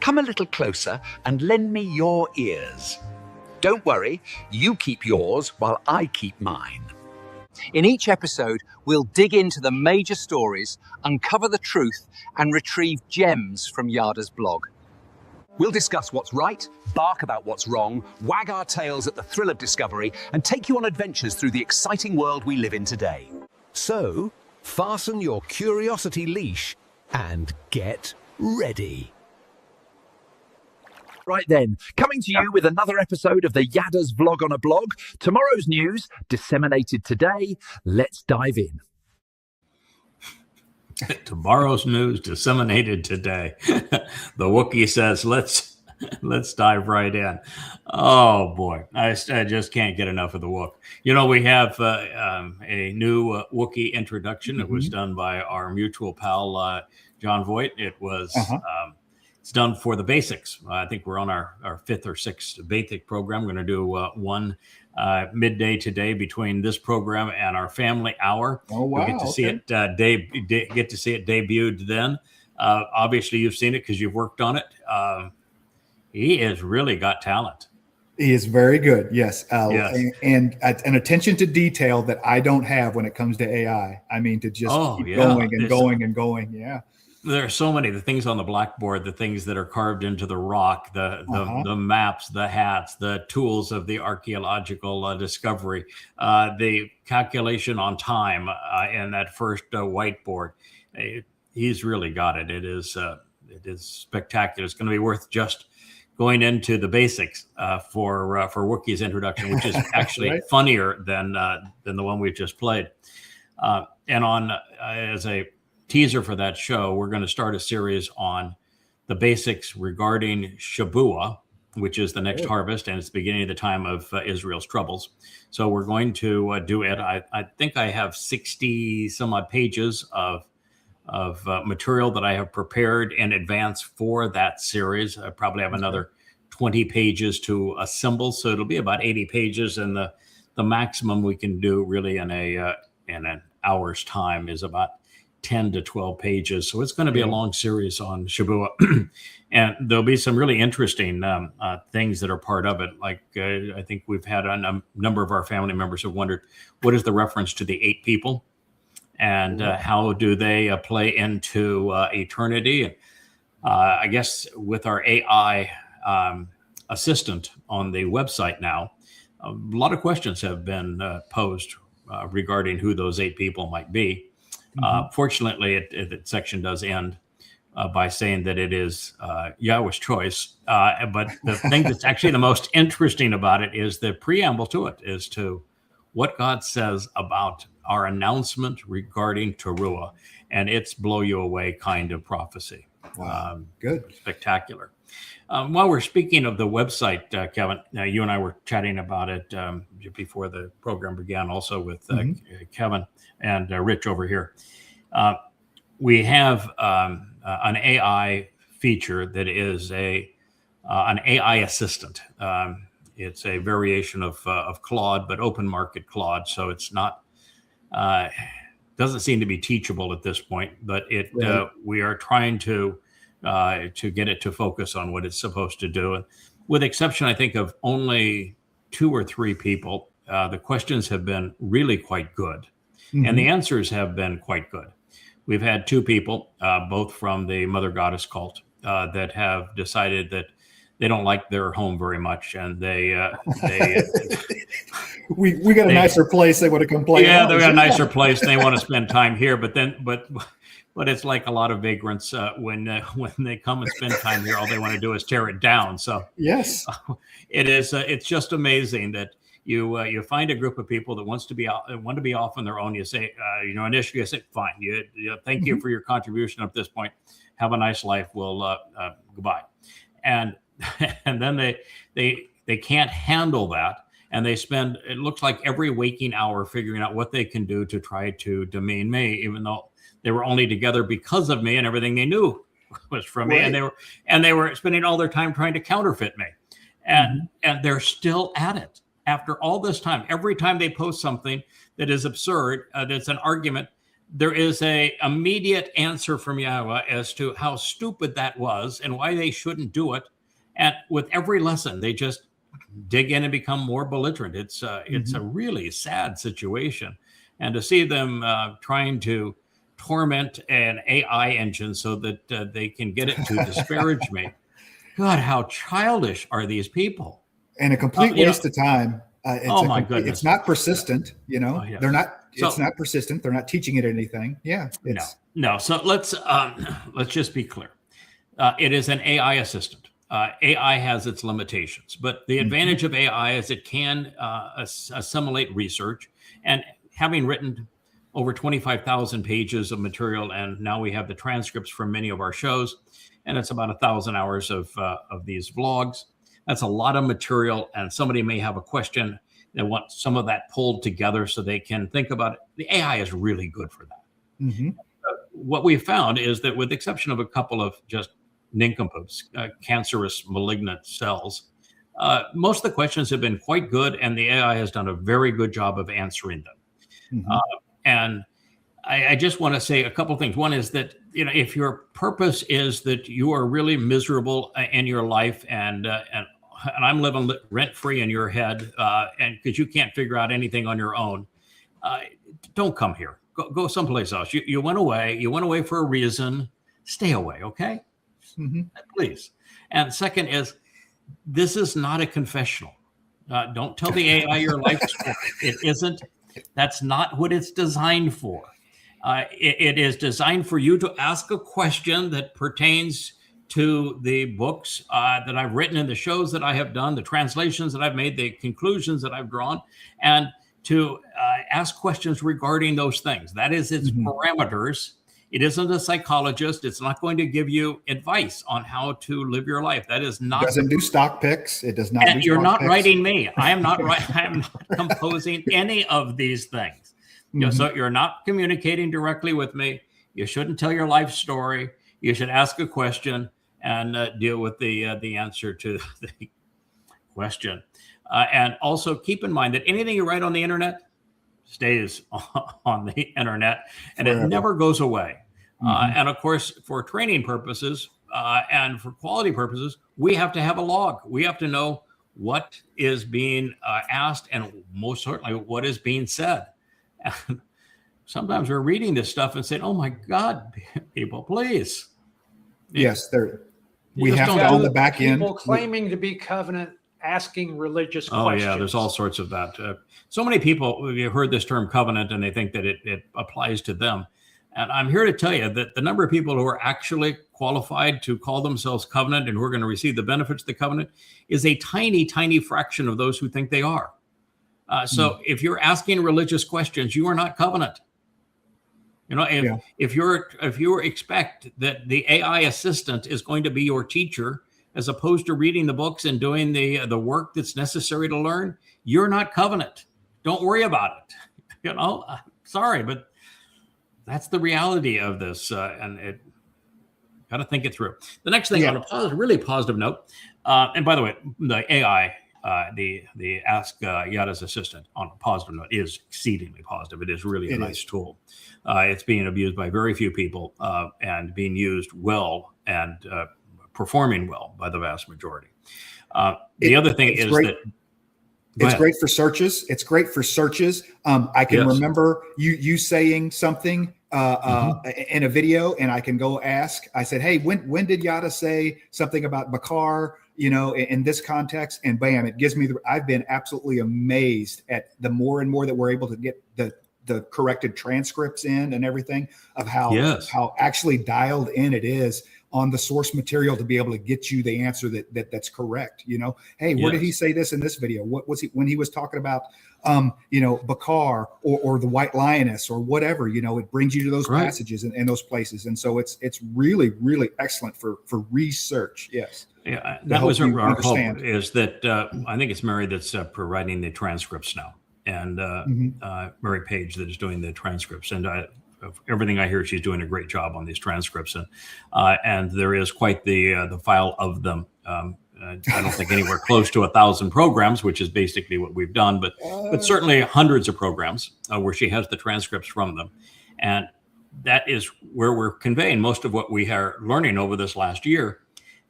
come a little closer and lend me your ears. Don't worry, you keep yours while I keep mine. In each episode, we'll dig into the major stories, uncover the truth, and retrieve gems from Yada's blog. We'll discuss what's right, bark about what's wrong, wag our tails at the thrill of discovery, and take you on adventures through the exciting world we live in today. So, fasten your curiosity leash and get ready. Right then, coming to you with another episode of the Yada's Vlog on a Blog. Tomorrow's news, disseminated today. Let's dive in. Tomorrow's news, disseminated today. The Wookiee says, let's dive right in. Oh, boy. I just can't get enough of the Wook. You know, we have a new Wookiee introduction. It was done by our mutual pal, John Voight. It was... It's done for the basics. I think we're on our fifth or sixth basic program. We're going to do one midday today between this program and our family hour. Oh, wow. We'll get to see it debuted then. Obviously, you've seen it because you've worked on it. He has really got talent. He is very good, yes. Yes. And an attention to detail that I don't have when it comes to AI. I mean, to just keep going and going and going. Yeah. There are so many, the things on the blackboard, the things that are carved into the rock, the maps, the hats, the tools of the archaeological discovery, the calculation on time in that first whiteboard. He's really got it. It is spectacular. It's going to be worth just going into the basics for Wookiee's introduction, which is actually right. funnier than the one we just played. And on as a teaser for that show, we're going to start a series on the basics regarding Shabuwah, which is the next harvest, and it's the beginning of the time of Israel's troubles. So we're going to do it. I think I have 60 some odd pages of material that I have prepared in advance for that series. I probably have another 20 pages to assemble, so it'll be about 80 pages, and the maximum we can do really in an hour's time is about 10 to 12 pages. So it's going to be a long series on Shabuwah. And there'll be some really interesting things that are part of it. Like I think we've had a number of our family members have wondered, what is the reference to the 8 people? And how do they play into eternity? I guess with our AI assistant on the website now, a lot of questions have been posed regarding who those 8 people might be. Fortunately, that section does end by saying that it is Yahweh's choice. But the thing that's actually the most interesting about it is the preamble to it, as to what God says about our announcement regarding Teruah. And it's blow you away kind of prophecy. Wow. Good. Spectacular. While we're speaking of the website, Kevin, you and I were chatting about it before the program began, also with Kevin and Rich over here. We have an AI feature that is an AI assistant. It's a variation of Claude, but open market Claude. So it's not doesn't seem to be teachable at this point. But we are trying to get it to focus on what it's supposed to do. And with exception, I think, of only 2 or 3 people, the questions have been really quite good. And the answers have been quite good. We've had 2 people, both from the Mother Goddess cult, that have decided that they don't like their home very much, and they we got a nicer place. They want to complain. Yeah, they got a nicer place. And they want to spend time here, but it's like a lot of vagrants when they come and spend time here, all they want to do is tear it down. So yes, it is. It's just amazing that you find a group of people that want to be off on their own. You say, initially you say, fine. Thank you for your contribution up this point. Have a nice life. We'll goodbye. And then they can't handle that. And they spend, it looks like, every waking hour figuring out what they can do to try to demean me, even though they were only together because of me, and everything they knew was from me. And they were spending all their time trying to counterfeit me. And they're still at it after all this time. Every time they post something that is absurd, that's an argument, there is a immediate answer from Yahweh as to how stupid that was and why they shouldn't do it. And with every lesson, they just dig in and become more belligerent. It's a really sad situation. And to see them trying to torment an AI engine so that they can get it to disparage me. God, how childish are these people? And a complete waste of time. My goodness. It's not persistent, They're not. It's not persistent. They're not teaching it anything. Yeah. No. So let's just be clear. It is an AI assistant. AI has its limitations, but the advantage of AI is it can assimilate research. And having written over 25,000 pages of material, and now we have the transcripts from many of our shows, and it's about 1,000 hours of these vlogs. That's a lot of material, and somebody may have a question. They want some of that pulled together so they can think about it. The AI is really good for that. What we found is that with the exception of a couple of just nincompoops, cancerous malignant cells, most of the questions have been quite good, and the AI has done a very good job of answering them. And I just want to say a couple of things. One is that, if your purpose is that you are really miserable in your life and I'm living rent-free in your head, and because you can't figure out anything on your own, don't come here. Go someplace else. You went away. You went away for a reason. Stay away, okay? Please. And second is, this is not a confessional. Don't tell the AI your life story. It isn't. That's not what it's designed for. It is designed for you to ask a question that pertains to the books that I've written and the shows that I have done, the translations that I've made, the conclusions that I've drawn, and to ask questions regarding those things. That is its parameters. It isn't a psychologist. It's not going to give you advice on how to live your life. That is not. It doesn't do stock picks. It does not. And you're not writing me. I am not. I am not composing any of these things. So you're not communicating directly with me. You shouldn't tell your life story. You should ask a question and deal with the answer to the question. And also keep in mind that anything you write on the internet stays on the internet, and forever. It never goes away. And of course, for training purposes and for quality purposes, we have to have a log. We have to know what is being asked and most certainly what is being said. And sometimes we're reading this stuff and saying, "Oh my God, people, please." Yes, we have to on the back end. People claiming to be covenant, asking religious questions. Oh yeah, there's all sorts of that. So many people have heard this term covenant and they think that it applies to them. And I'm here to tell you that the number of people who are actually qualified to call themselves covenant and who are going to receive the benefits of the covenant is a tiny, tiny fraction of those who think they are. So if you're asking religious questions, you are not covenant. If you expect that the AI assistant is going to be your teacher, as opposed to reading the books and doing the work that's necessary to learn, you're not covenant. Don't worry about it. Sorry, but that's the reality of this, and it got to think it through. The next thing on a really positive note, and by the way, the AI, the Ask Yada's assistant on a positive note is exceedingly positive. It is really a nice tool. It's being abused by very few people and being used well and performing well by the vast majority. The other thing is that it's great for searches. It's great for searches. I can remember you saying something in a video, and I can go ask. I said, "Hey, when did Yada say something about Bakar? In this context?" And bam, it gives me. I've been absolutely amazed at the more and more that we're able to get the corrected transcripts in and everything of how actually dialed in it is on the source material to be able to get you the answer that's correct. Hey, where did he say this in this video? What was he when he was talking about Bakar or the White Lioness or whatever? It brings you to those passages and those places, and so it's really, really excellent for research. Yes. Yeah, that was our hope. Is that I think it's Mary that's providing the transcripts now, and Mary Page that is doing the transcripts, and everything I hear, she's doing a great job on these transcripts, and there is quite the file of them. I don't think anywhere close to 1,000 programs, which is basically what we've done, but certainly hundreds of programs where she has the transcripts from them. And that is where we're conveying most of what we are learning over this last year.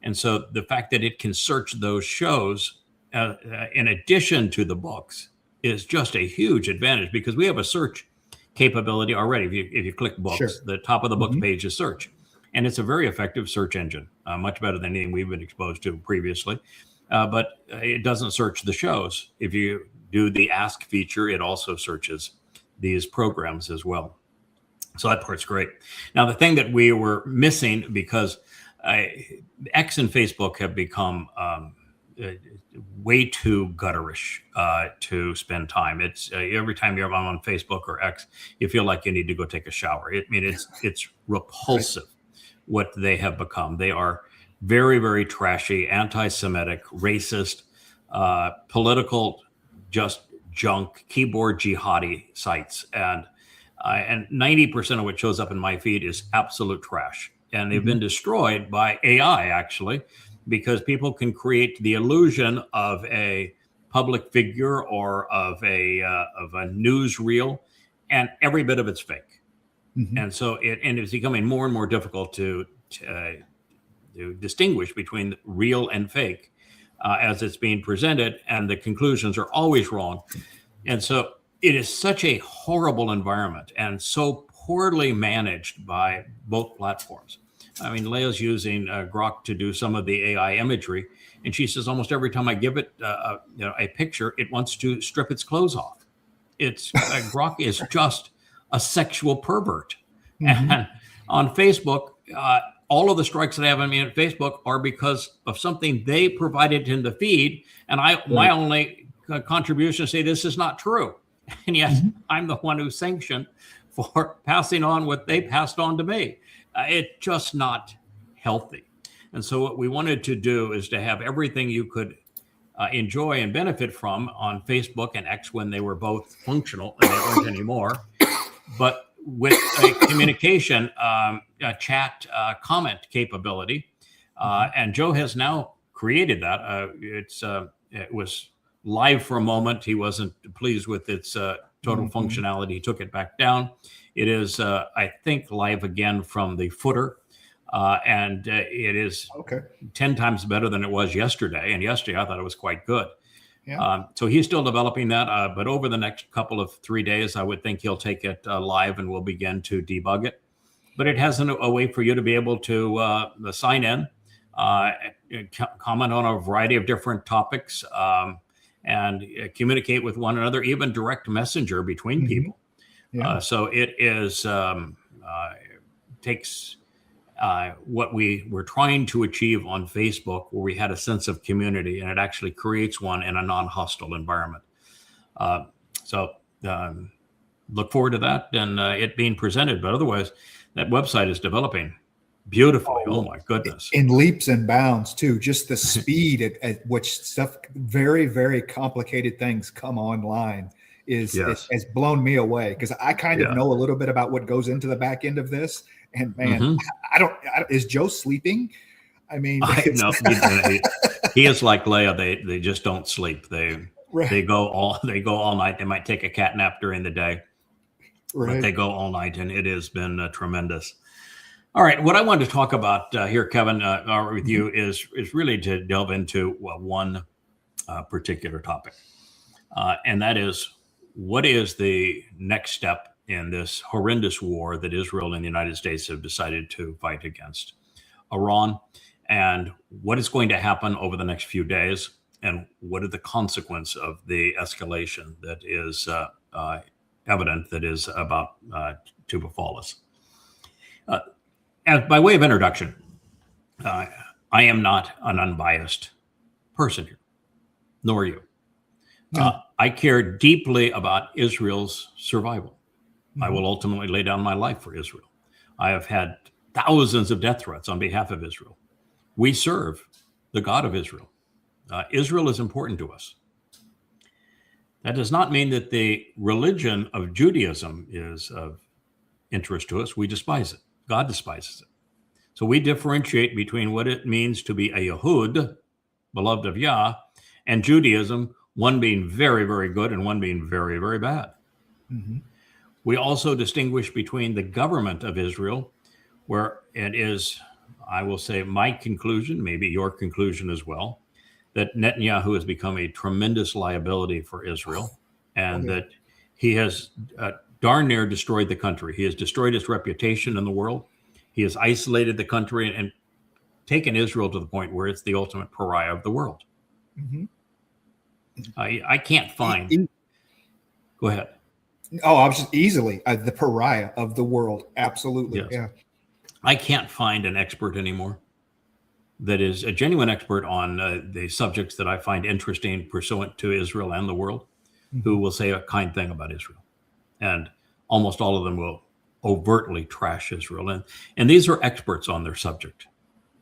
And so the fact that it can search those shows in addition to the books is just a huge advantage, because we have a search capability already. If you click books, Sure. the top of the book page is search. And it's a very effective search engine, much better than anything we've been exposed to previously. But it doesn't search the shows. If you do the Ask feature, it also searches these programs as well. So that part's great. Now, the thing that we were missing, because X and Facebook have become way too gutterish to spend time. It's every time you're on Facebook or X, you feel like you need to go take a shower. It's repulsive what they have become. They are very, very trashy, anti-Semitic, racist, political, just junk, keyboard jihadi sites. And 90% of what shows up in my feed is absolute trash. And they've been destroyed by AI, actually, because people can create the illusion of a public figure or of a newsreel, and every bit of it's fake. And so it's becoming more and more difficult to distinguish between real and fake as it's being presented, and the conclusions are always wrong. And so it is such a horrible environment and so poorly managed by both platforms. I mean, Leia's using Grok to do some of the AI imagery, and she says almost every time I give it a picture, it wants to strip its clothes off. Grok is just a sexual pervert. And on Facebook, all of the strikes that I have on me at Facebook are because of something they provided in the feed, and my only contribution say this is not true. And yet I'm the one who's sanctioned for passing on what they passed on to me. It's just not healthy. And so what we wanted to do is to have everything you could enjoy and benefit from on Facebook and X when they were both functional, and they weren't anymore, but with a communication, chat, comment capability. And Joe has now created that. It was live for a moment. He wasn't pleased with its total functionality. He took it back down. It is, I think, live again from the footer. And it is 10 times better than it was yesterday. And yesterday I thought it was quite good. Yeah. So he's still developing that. But over the next couple of 3 days, I would think he'll take it live and we'll begin to debug it. But it has a way for you to be able to sign in, comment on a variety of different topics, and communicate with one another, even direct messenger between people. Yeah. So it is takes what we were trying to achieve on Facebook, where we had a sense of community, and it actually creates one in a non-hostile environment. So look forward to that and it being presented. But otherwise, that website is developing beautifully. Oh my goodness. In leaps and bounds too. Just the speed at which stuff, very, very complicated things come online has blown me away, because I kind of know a little bit about what goes into the back end of this. And man, I don't, is Joe sleeping? I mean, no, he is like Leia. They just don't sleep. They go all night. They might take a cat nap during the day, but they go all night, and it has been tremendous. All right, what I wanted to talk about here, Kevin, with you is really to delve into one particular topic, and that is, what is the next step in this horrendous war that Israel and the United States have decided to fight against Iran, and what is going to happen over the next few days, and what are the consequences of the escalation that is evident, that is about to befall us. As by way of introduction, I am not an unbiased person here, nor you. I care deeply about Israel's survival. I will ultimately lay down my life for Israel. I have had thousands of death threats on behalf of Israel. We serve the God of Israel. Israel is important to us. That does not mean that the religion of Judaism is of interest to us. We despise it. God despises it. So we differentiate between what it means to be a Yehud, beloved of Yah, and Judaism, one being very, very good and one being very, very bad. We also distinguish between the government of Israel, where it is, I will say, my conclusion, maybe your conclusion as well, that Netanyahu has become a tremendous liability for Israel, and that he has darn near destroyed the country. He has destroyed its reputation in the world. He has isolated the country and taken Israel to the point where it's the ultimate pariah of the world. Mm-hmm. I can't find. Go ahead. Oh, I was just easily the pariah of the world. Absolutely. Yes. Yeah. I can't find an expert anymore that is a genuine expert on the subjects that I find interesting pursuant to Israel and the world, who will say a kind thing about Israel. And almost all of them will overtly trash Israel. And these are experts on their subject.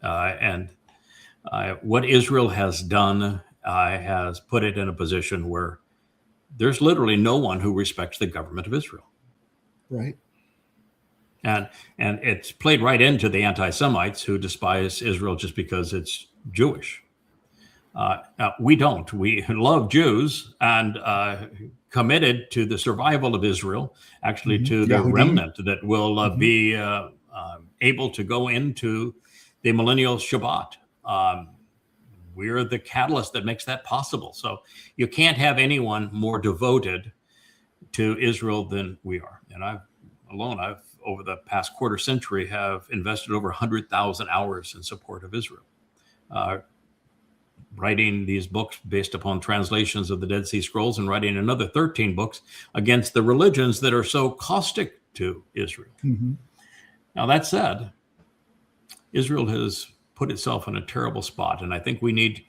What Israel has done has put it in a position where there's literally no one who respects the government of Israel. Right. And it's played right into the anti-Semites who despise Israel just because it's Jewish. We don't. We love Jews and committed to the survival of Israel, actually to the remnant that will be able to go into the millennial Shabbat. We're the catalyst that makes that possible. So you can't have anyone more devoted to Israel than we are. And I've over the past quarter century, have invested over 100,000 hours in support of Israel, writing these books based upon translations of the Dead Sea Scrolls and writing another 13 books against the religions that are so caustic to Israel. Mm-hmm. Now, that said, Israel has put itself in a terrible spot, and I think we need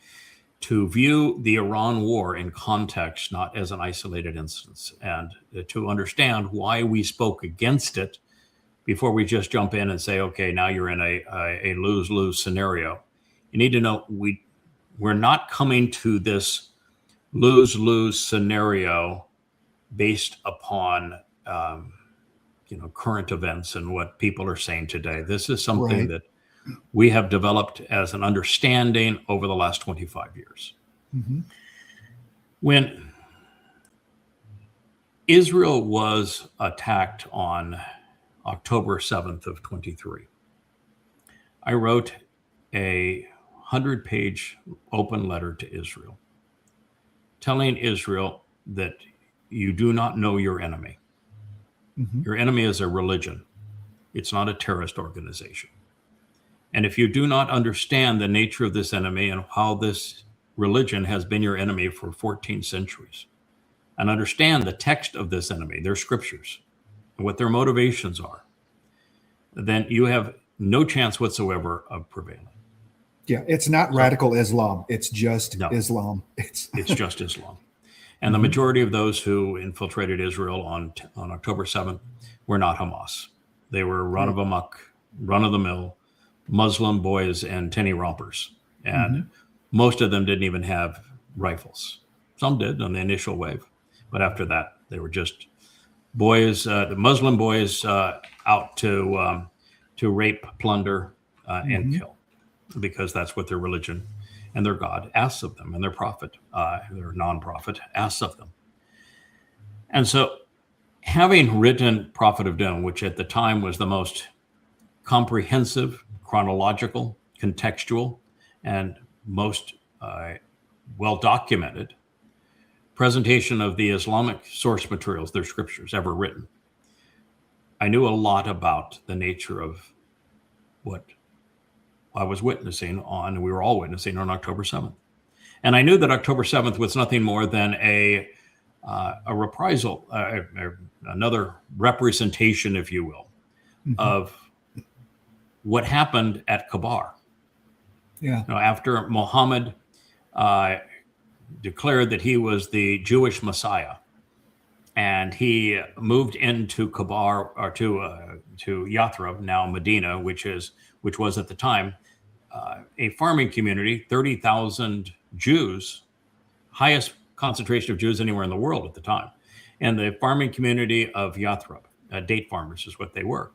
to view the Iran war in context, not as an isolated instance, and to understand why we spoke against it before we just jump in and say, okay, now you're in a lose-lose scenario. You need to know we're not coming to this lose-lose scenario based upon current events and what people are saying today. This is something that we have developed as an understanding over the last 25 years. Mm-hmm. When Israel was attacked on October 7th of 23, I wrote a 100-page open letter to Israel, telling Israel that you do not know your enemy. Mm-hmm. Your enemy is a religion. It's not a terrorist organization. And if you do not understand the nature of this enemy and how this religion has been your enemy for 14 centuries, and understand the text of this enemy, their scriptures, and what their motivations are, then you have no chance whatsoever of prevailing. Yeah, it's not radical Islam. It's just Islam. It's just Islam. And the majority of those who infiltrated Israel on October 7th were not Hamas. They were run-of-amok, run-of-the-mill Muslim boys and tinny rompers. And most of them didn't even have rifles. Some did on the initial wave. But after that, they were just boys, the Muslim boys out to rape, plunder, and kill, because that's what their religion and their God asks of them, and their prophet, their non-prophet, asks of them. And so, having written Prophet of Doom, which at the time was the most comprehensive, chronological, contextual, and most well-documented presentation of the Islamic source materials, their scriptures, ever written, I knew a lot about the nature of what I was witnessing on, we were all witnessing on October 7th. And I knew that October 7th was nothing more than a reprisal, another representation, if you will, of what happened at Kabar. Yeah. After Muhammad declared that he was the Jewish Messiah, and he moved into Kabar, or to Yathrib, now Medina, which was at the time a farming community, 30,000 Jews, highest concentration of Jews anywhere in the world at the time, and the farming community of Yathrib, date farmers is what they were.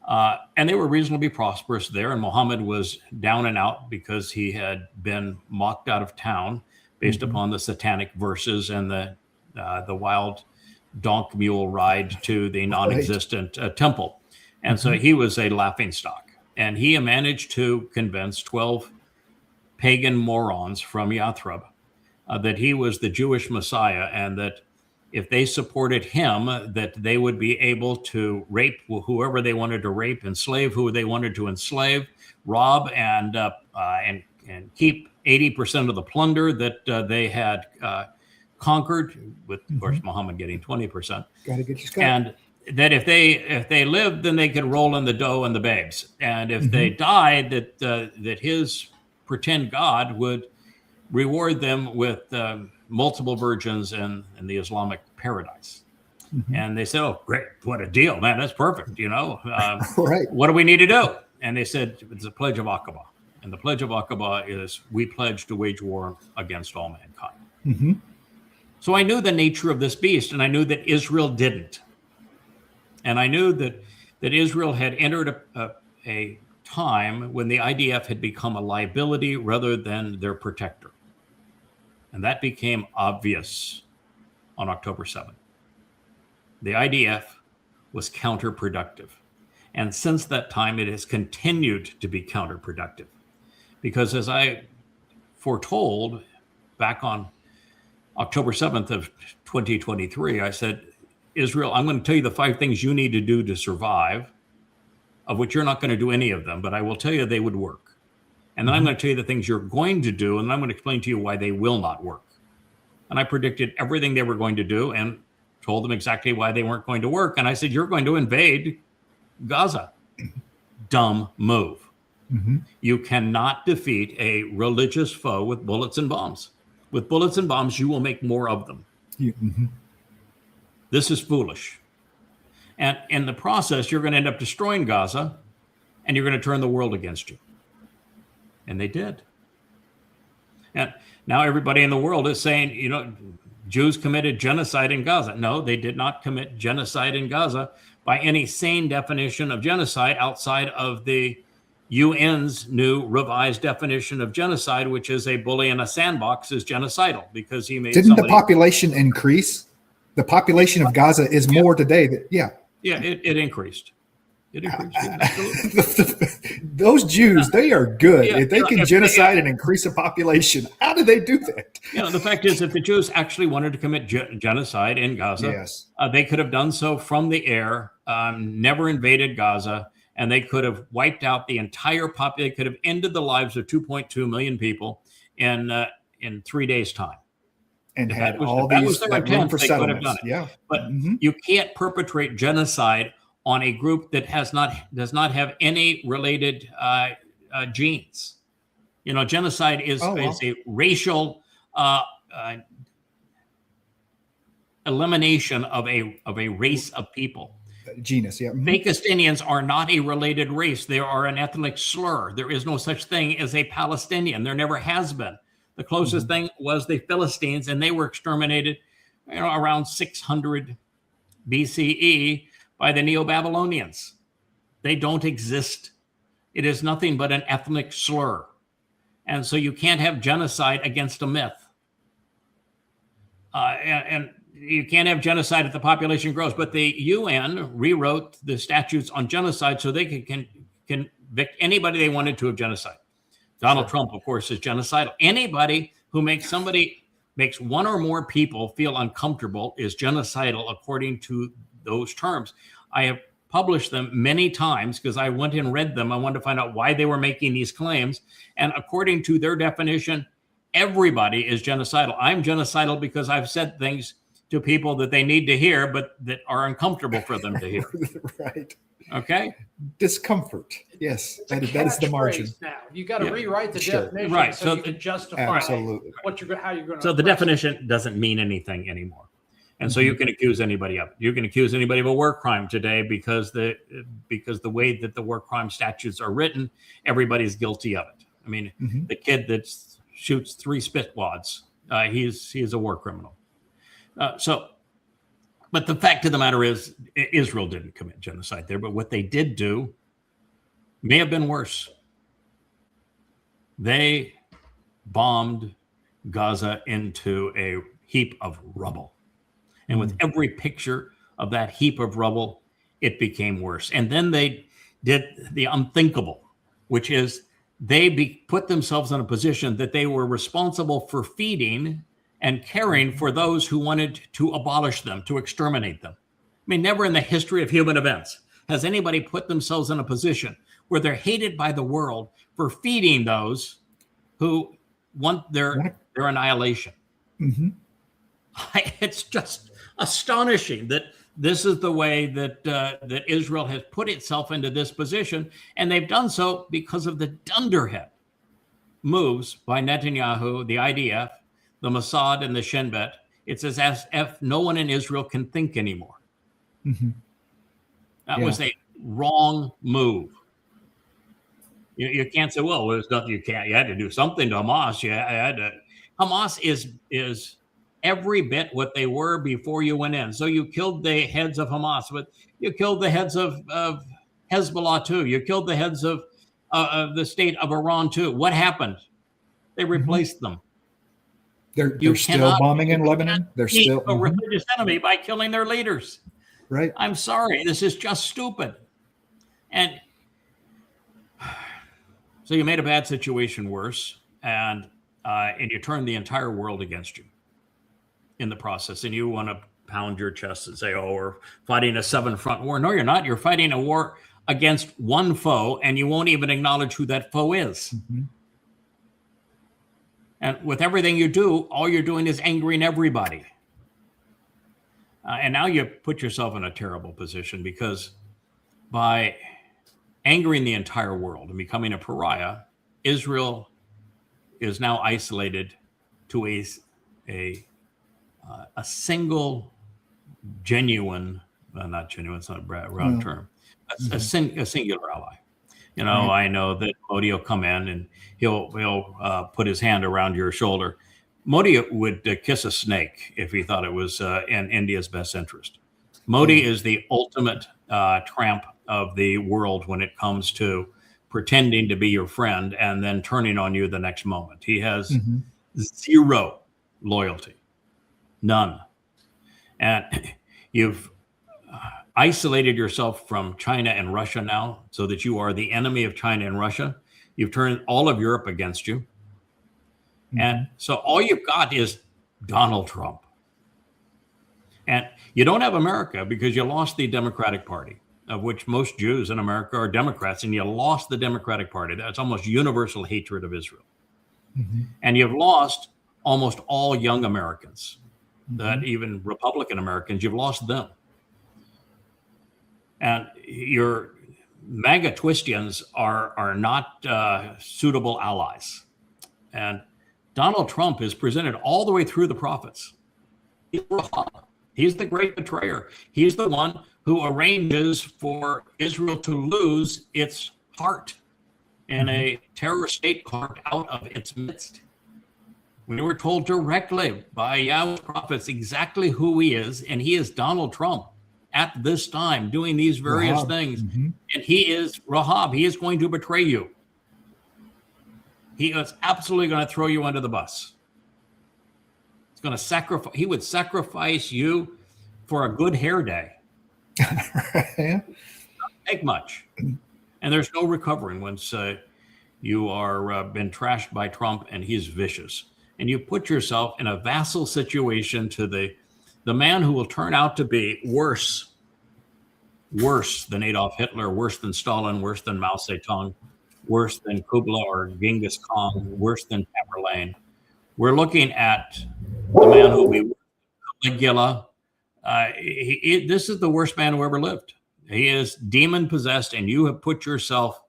And they were reasonably prosperous there. And Muhammad was down and out because he had been mocked out of town based upon the satanic verses and the wild donk mule ride to the non-existent temple. And so he was a laughingstock. And he managed to convince 12 pagan morons from Yathrib that he was the Jewish Messiah, and that if they supported him, that they would be able to rape whoever they wanted to rape, enslave who they wanted to enslave, rob and keep 80% of the plunder that they had conquered, with of course Muhammad getting 20%. Gotta get your and that if they lived, then they could roll in the dough and the babes, and if they died, that his pretend God would reward them with multiple virgins in the Islamic paradise. And they said, "Oh, great! What a deal, man! That's perfect. Right. What do we need to do?" And they said, "It's a pledge of Aqaba." And the pledge of Aqaba is, we pledge to wage war against all mankind. So I knew the nature of this beast, and I knew that Israel didn't. And I knew that Israel had entered a time when the IDF had become a liability rather than their protector. And that became obvious on October 7th. The IDF was counterproductive. And since that time, it has continued to be counterproductive. Because as I foretold back on October 7th of 2023, I said, Israel, I'm going to tell you the 5 things you need to do to survive, of which you're not going to do any of them, but I will tell you they would work. And then I'm going to tell you the things you're going to do, and I'm going to explain to you why they will not work. And I predicted everything they were going to do and told them exactly why they weren't going to work. And I said, you're going to invade Gaza. Dumb move. You cannot defeat a religious foe with bullets and bombs. With bullets and bombs, you will make more of them. This is foolish. And in the process, you're going to end up destroying Gaza, and you're going to turn the world against you. And they did. And now everybody in the world is saying, Jews committed genocide in Gaza. No, they did not commit genocide in Gaza by any sane definition of genocide outside of the UN's new revised definition of genocide, which is a bully in a sandbox is genocidal, because he made Didn't the population increase? The population of Gaza is more today. Yeah, it increased. It increased. Those Jews, they are good. If they can genocide and increase the population, how do they do that? The fact is, if the Jews actually wanted to commit genocide in Gaza, they could have done so from the air, never invaded Gaza, and they could have wiped out the entire population. They could have ended the lives of 2.2 million people in 3 days' time. And had all these room for settlements. But you can't perpetrate genocide on a group that does not have any related genes. Genocide is a racial elimination of a race of people. Genus, yeah. Palestinians are not a related race. They are an ethnic slur. There is no such thing as a Palestinian. There never has been. The closest thing was the Philistines, and they were exterminated around 600 BCE by the Neo-Babylonians. They don't exist. It is nothing but an ethnic slur. And so you can't have genocide against a myth. And you can't have genocide if the population grows. But the UN rewrote the statutes on genocide so they can convict anybody they wanted to of genocide. Donald Trump, of course, is genocidal. Anybody who makes one or more people feel uncomfortable is genocidal according to those terms. I have published them many times because I went and read them. I wanted to find out why they were making these claims. And according to their definition, everybody is genocidal. I'm genocidal because I've said things to people that they need to hear, but that are uncomfortable for them to hear. Right. Okay. Discomfort. Yes. That is the margin. Now you got to rewrite the definition, right? So you can justify absolutely how you're going to. So the definition doesn't mean anything anymore, and so you can accuse anybody of it. You can accuse anybody of a war crime today because the way that the war crime statutes are written, everybody's guilty of it. I mean, the kid that shoots 3 spit wads, he's a war criminal. But the fact of the matter is, Israel didn't commit genocide there, but what they did do may have been worse. They bombed Gaza into a heap of rubble. And with every picture of that heap of rubble, it became worse. And then they did the unthinkable, which is they put themselves in a position that they were responsible for feeding and caring for those who wanted to abolish them, to exterminate them. I mean, never in the history of human events has anybody put themselves in a position where they're hated by the world for feeding those who want their annihilation. It's just astonishing that this is the way that Israel has put itself into this position, and they've done so because of the dunderhead moves by Netanyahu, the IDF, the Mossad, and the Shin Bet. It's as if no one in Israel can think anymore. That was a wrong move. You can't say, well, there's nothing you can't. You had to do something to Hamas. You had to. Hamas is every bit what they were before you went in. So you killed the heads of Hamas, but you killed the heads of Hezbollah too. You killed the heads of the state of Iran too. What happened? They replaced them. They're still bombing in Lebanon. They're still a religious enemy by killing their leaders. Right. I'm sorry. This is just stupid. And so you made a bad situation worse, and you turned the entire world against you in the process. And you want to pound your chest and say, oh, we're fighting a 7-front war. No, you're not. You're fighting a war against one foe, and you won't even acknowledge who that foe is. And with everything you do, all you're doing is angering everybody. And now you put yourself in a terrible position, because by angering the entire world and becoming a pariah, Israel is now isolated to a single genuine, not genuine, it's not a round term, a singular ally. You know, I know that Modi will come in and he'll put his hand around your shoulder. Modi would kiss a snake if he thought it was in India's best interest. Modi is the ultimate tramp of the world when it comes to pretending to be your friend and then turning on you the next moment. He has zero loyalty, none. And you've isolated yourself from China and Russia now, so that you are the enemy of China and Russia. You've turned all of Europe against you. And so all you've got is Donald Trump. And you don't have America because you lost the Democratic Party, of which most Jews in America are Democrats, and you lost the Democratic Party. That's almost universal hatred of Israel. And you've lost almost all young Americans, that even Republican Americans, you've lost them. And your MAGA Twistians are not suitable allies. And Donald Trump is presented all the way through the prophets. He's the great betrayer. He's the one who arranges for Israel to lose its heart and a terror state carved out of its midst. We were told directly by Yahweh's prophets exactly who he is, and he is Donald Trump at this time doing these various things. And he is Rahab. He is going to betray you. He is absolutely going to throw you under the bus. He's going to sacrifice. He would sacrifice you for a good hair day. Doesn't take much, and there's no recovering once you are been trashed by Trump, and he's vicious. And you put yourself in a vassal situation to the man who will turn out to be worse than Adolf Hitler, worse than Stalin, worse than Mao Zedong, worse than Kubla or Genghis Khan, worse than Tamerlane. We're looking at the man who we Caligula. This is the worst man who ever lived. He is demon possessed, and you have put yourself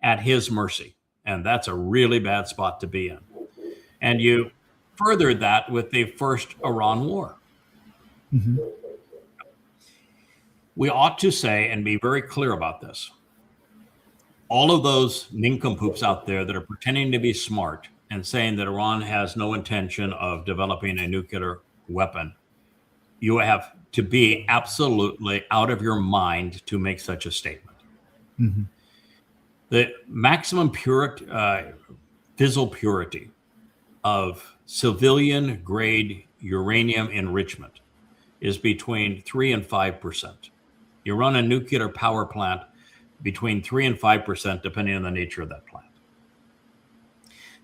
at his mercy. And that's a really bad spot to be in. And you furthered that with the first Iran war. We ought to say and be very clear about this. All of those nincompoops out there that are pretending to be smart and saying that Iran has no intention of developing a nuclear weapon, you have to be absolutely out of your mind to make such a statement. The maximum fissile purity of civilian grade uranium enrichment is between 3 and 5%. You run a nuclear power plant between 3 and 5%, depending on the nature of that plant.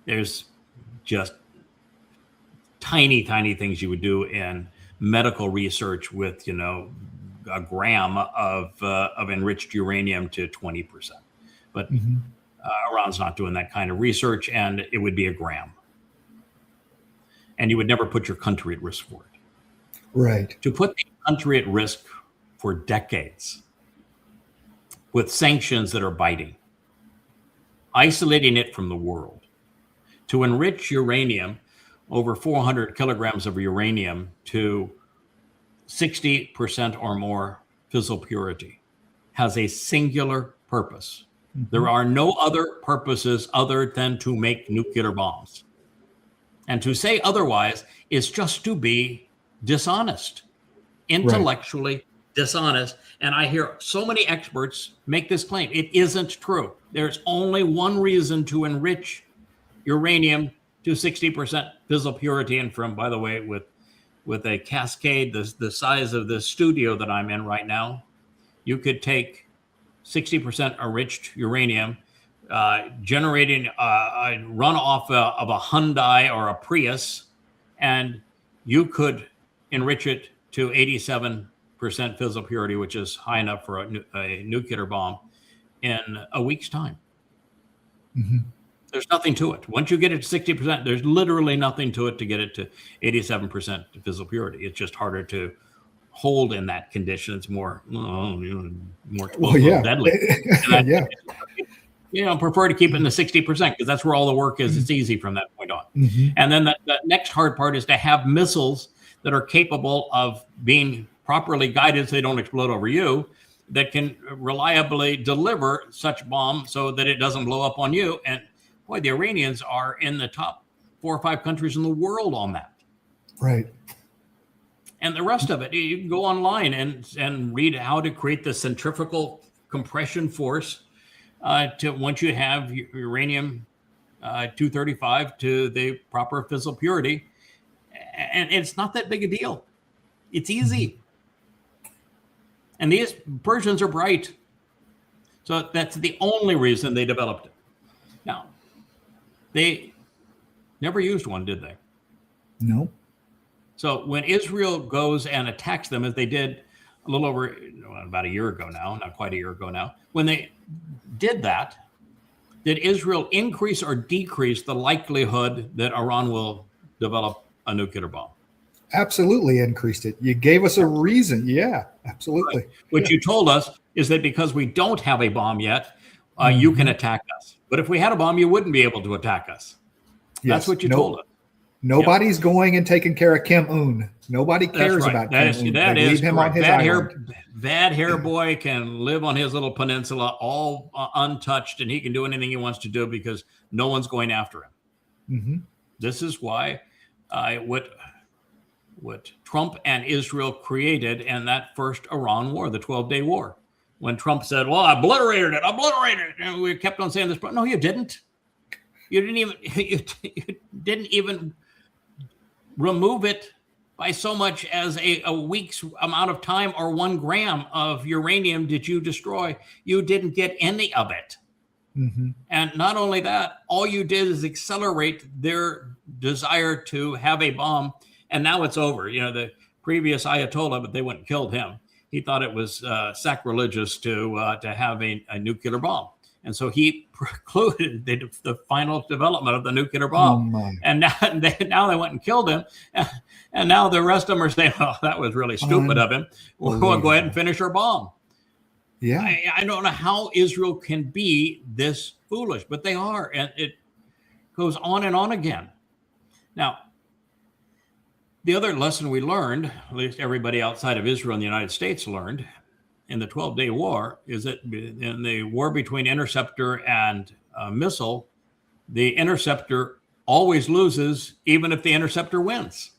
There's just tiny things you would do in medical research with, a gram of enriched uranium to 20%. But Iran's not doing that kind of research, and it would be a gram. And you would never put your country at risk for it. Right. To put the country at risk for decades with sanctions that are biting, isolating it from the world, to enrich uranium, over 400 kilograms of uranium to 60% or more fissile purity, has a singular purpose. There are no other purposes other than to make nuclear bombs. And to say otherwise is just to be dishonest, intellectually dishonest. And I hear so many experts make this claim. It isn't true. There's only one reason to enrich uranium to 60% fissile purity. And from, by the way, with a cascade the size of the studio that I'm in right now, you could take 60% enriched uranium, generating a runoff of a Hyundai or a Prius, and you could enrich it to 87% fissile purity, which is high enough for a nuclear bomb, in a week's time. There's nothing to it. Once you get it to 60%, there's literally nothing to it to get it to 87% fissile purity. It's just harder to hold in that condition. It's more, deadly. Prefer to keep it in the 60% because that's where all the work is. It's easy from that point on. And then the next hard part is to have missiles that are capable of being properly guided so they don't explode over you, that can reliably deliver such bomb so that it doesn't blow up on you. And boy, the Iranians are in the top 4 or 5 countries in the world on that. Right. And the rest of it, you can go online and read how to create the centrifugal compression force to once you have uranium 235 to the proper fissile purity. And it's not that big a deal. It's easy. And these Persians are bright. So that's the only reason they developed it. Now, they never used one, did they? No. So when Israel goes and attacks them, as they did a little over about a year ago now, not quite a year ago now, when they did that, did Israel increase or decrease the likelihood that Iran will develop a nuclear bomb? Absolutely increased it. You gave us a reason. Yeah, absolutely. Right. What you told us is that because we don't have a bomb yet, you can attack us. But if we had a bomb, you wouldn't be able to attack us. That's what you told us. Nobody's going and taking care of Kim Un. Nobody cares about Kim Un. They leave him on his island. Bad hair boy can live on his little peninsula all untouched, and he can do anything he wants to do because no one's going after him. This is why what Trump and Israel created in that first Iran war, the 12-day war. When Trump said, well, I obliterated it. And we kept on saying this, but no, you didn't. You didn't even remove it by so much as a week's amount of time, or 1 gram of uranium did you destroy. You didn't get any of it. And not only that, all you did is accelerate their desire to have a bomb. And now it's over. The previous Ayatollah, but they went and killed him. He thought it was sacrilegious to have a nuclear bomb. And so he precluded the final development of the nuclear bomb. And now they went and killed him. And now the rest of them are saying, oh, that was really stupid of him. We'll go ahead and finish our bomb. Yeah. I don't know how Israel can be this foolish, but they are. And it goes on and on again. Now, the other lesson we learned, at least everybody outside of Israel and the United States learned, in the 12-day war, is that in the war between interceptor and missile, the interceptor always loses, even if the interceptor wins,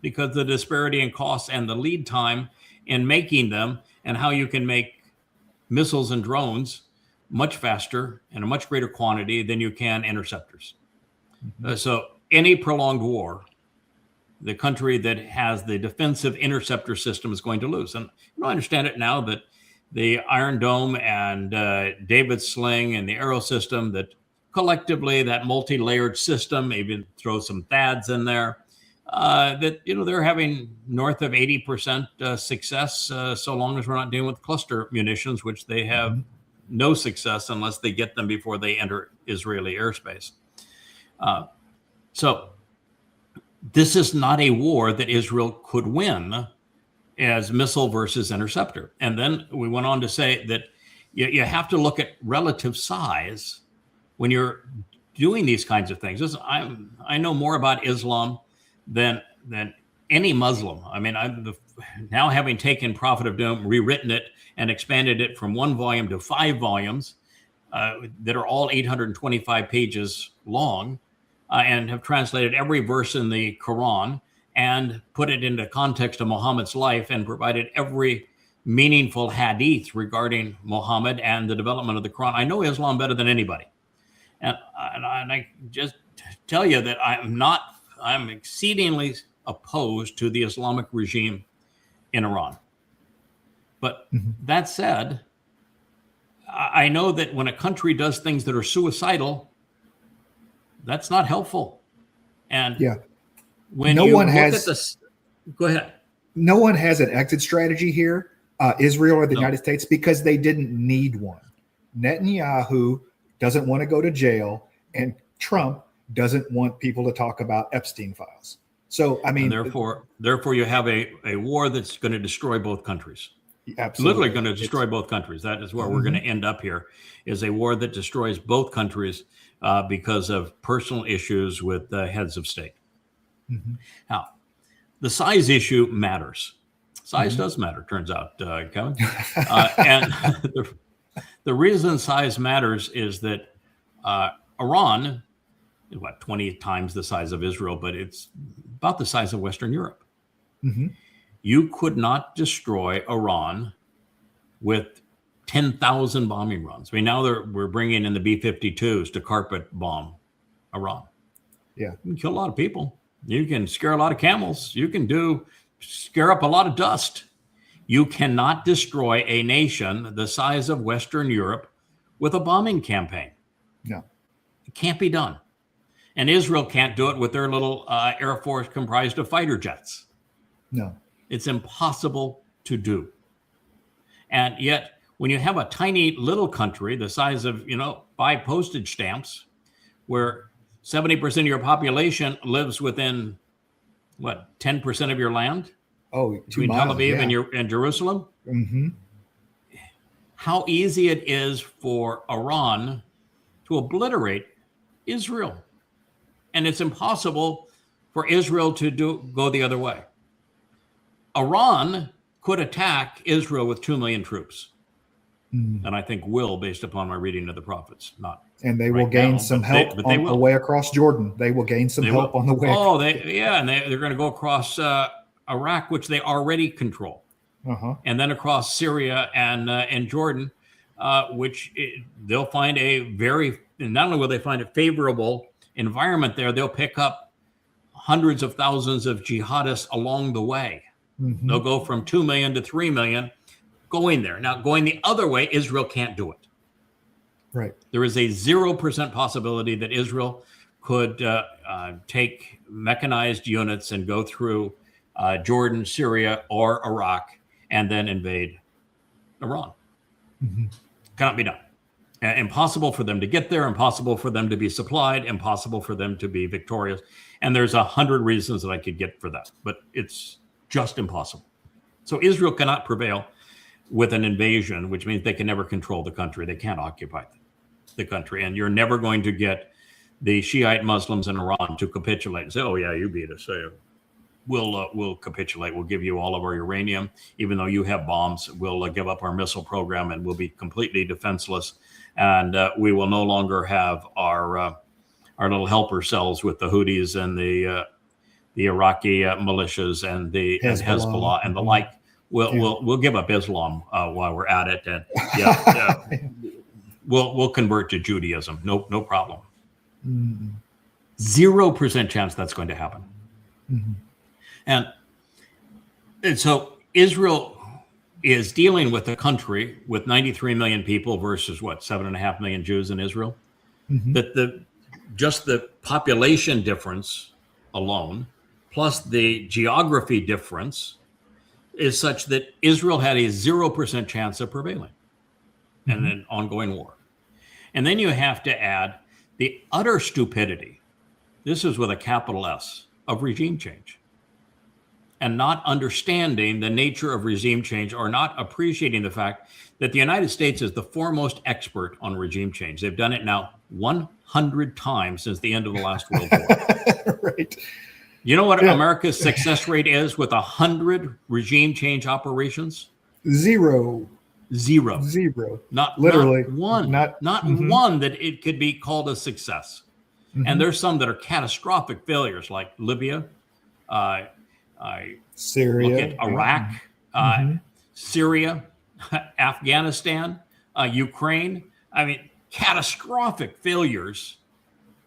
because the disparity in costs and the lead time in making them, and how you can make missiles and drones much faster and a much greater quantity than you can interceptors. So any prolonged war the country that has the defensive interceptor system is going to lose. And I understand it now that the Iron Dome and David's Sling and the Arrow system, that collectively that multi-layered system, even throw some THAADs in there, that they're having north of 80% success, so long as we're not dealing with cluster munitions, which they have no success unless they get them before they enter Israeli airspace. So this is not a war that Israel could win as missile versus interceptor. And then we went on to say that you have to look at relative size when you're doing these kinds of things. I know more about Islam than any Muslim. I mean, now having taken Prophet of Doom, rewritten it, and expanded it from 1 volume to 5 volumes that are all 825 pages long, and have translated every verse in the Quran and put it into context of Muhammad's life and provided every meaningful hadith regarding Muhammad and the development of the Quran. I know Islam better than anybody. And I just tell you that I'm exceedingly opposed to the Islamic regime in Iran. But that said, I know that when a country does things that are suicidal, that's not helpful. And when no you one look has, at this, go ahead. No one has an exit strategy here, Israel or the United States, because they didn't need one. Netanyahu doesn't want to go to jail, and Trump doesn't want people to talk about Epstein files. So, I mean, and therefore you have a war that's going to destroy both countries. Absolutely. Literally going to destroy both countries. That is where we're going to end up here, is a war that destroys both countries because of personal issues with heads of state. Now, the size issue matters. Size does matter, turns out, Kevin. And the reason size matters is that Iran is 20 times the size of Israel, but it's about the size of Western Europe. You could not destroy Iran with 10,000 bombing runs. I mean, now we're bringing in the B-52s to carpet bomb Iran. Yeah. You can kill a lot of people. You can scare a lot of camels. You can scare up a lot of dust. You cannot destroy a nation the size of Western Europe with a bombing campaign. No. It can't be done. And Israel can't do it with their little air force comprised of fighter jets. No. It's impossible to do. And yet, when you have a tiny little country the size of, 5 postage stamps, where 70% of your population lives within, 10% of your land? Oh, between Tel Aviv and Jerusalem? How easy it is for Iran to obliterate Israel. And it's impossible for Israel to go the other way. Iran could attack Israel with 2 million troops. And I think will, based upon my reading of the prophets. And they will gain some help on the way across Jordan. They will gain some help on the way. Oh, and they're going to go across Iraq, which they already control. And then across Syria and Jordan, which they'll find not only will they find a favorable environment there, they'll pick up hundreds of thousands of jihadists along the way. They'll go from 2 million to 3 million going there. Now, going the other way, Israel can't do it. Right. There is a 0% possibility that Israel could take mechanized units and go through Jordan, Syria, or Iraq, and then invade Iran. Cannot be done. Impossible for them to get there, impossible for them to be supplied, impossible for them to be victorious. And there's 100 reasons that I could get for that, but it's just impossible. So Israel cannot prevail with an invasion, which means they can never control the country. They can't occupy the country. And you're never going to get the Shiite Muslims in Iran to capitulate and say, oh, yeah, you beat us. We'll capitulate. We'll give you all of our uranium. Even though you have bombs, we'll give up our missile program and we'll be completely defenseless. And we will no longer have our little helper cells with the Houthis and the Iraqi militias and the Hezbollah and the like. We'll give up Islam while we're at it, and we'll convert to Judaism. No problem. 0% chance that's going to happen. And so Israel is dealing with a country with 93 million people versus what, 7.5 million Jews in Israel. That just the population difference alone, plus the geography difference, is such that Israel had a 0% chance of prevailing in an ongoing war. And then you have to add the utter stupidity, this is with a capital S, of regime change. And not understanding the nature of regime change, or not appreciating the fact that the United States is the foremost expert on regime change. They've done it now 100 times since the end of the last World War. Right. You know what America's success rate is with 100 regime change operations? Zero. Not Literally. Not one that it could be called a success. And there's some that are catastrophic failures, like Libya, Syria, look at Iraq, Syria, Afghanistan, Ukraine. I mean, catastrophic failures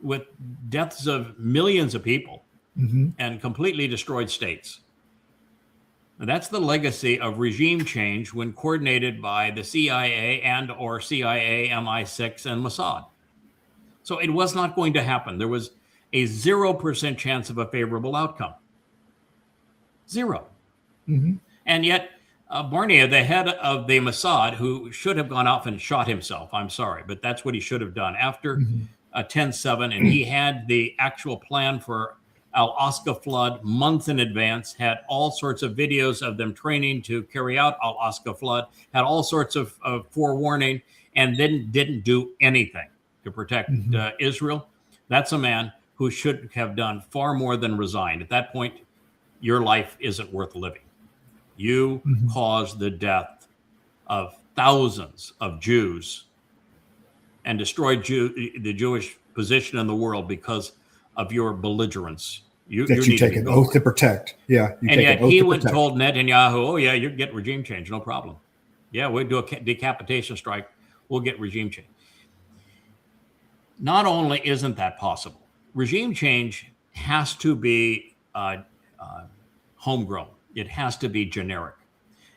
with deaths of millions of people and completely destroyed states. And that's the legacy of regime change when coordinated by the CIA and or CIA, MI6, and Mossad. So it was not going to happen. There was a 0% chance of a favorable outcome. 0. And yet, Barnea, the head of the Mossad, who should have gone off and shot himself, I'm sorry, but that's what he should have done after 10/7, and he had the actual plan for Al-Aqsa flood months in advance, had all sorts of videos of them training to carry out Al-Aqsa flood, had all sorts of forewarning, and then didn't do anything to protect Israel. That's a man who should have done far more than resign. At that point, your life isn't worth living. You caused the death of thousands of Jews and destroyed the Jewish position in the world because of your belligerence. You take an oath to protect. Yeah. And yet he went and told Netanyahu, oh, yeah, you get regime change, no problem. Yeah, we'll do a decapitation strike. We'll get regime change. Not only isn't that possible, regime change has to be homegrown. It has to be generic.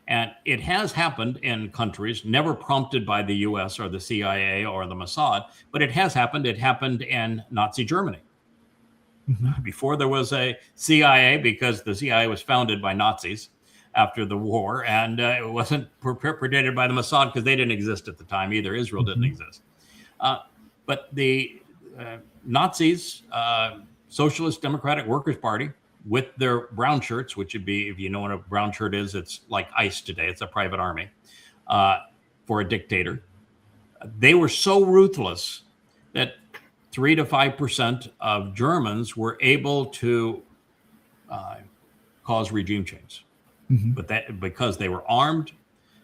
And it has happened in countries never prompted by the U.S. or the CIA or the Mossad, but it has happened. It happened in Nazi Germany. Before there was a CIA, because the CIA was founded by Nazis after the war, and it wasn't perpetrated by the Mossad because they didn't exist at the time either. Israel didn't exist. But the Nazis, Socialist Democratic Workers' Party, with their brown shirts, which would be, if you know what a brown shirt is, it's like ICE today. It's a private army for a dictator. They were so ruthless that 3 to 5% of Germans were able to cause regime change. But that because they were armed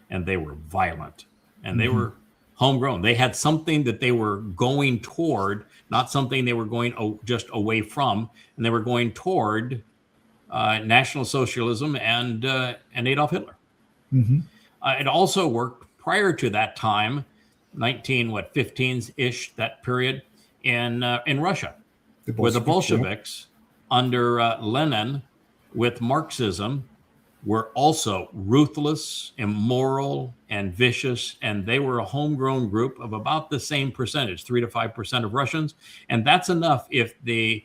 and they were violent and they were homegrown. They had something that they were going toward, not something they were going just away from, and they were going toward National Socialism and Adolf Hitler. It also worked prior to that time, 15s-ish, that period in Russia, where the Bolsheviks under Lenin with Marxism were also ruthless, immoral, and vicious, and they were a homegrown group of about the same percentage, 3 to 5% of Russians, and that's enough if the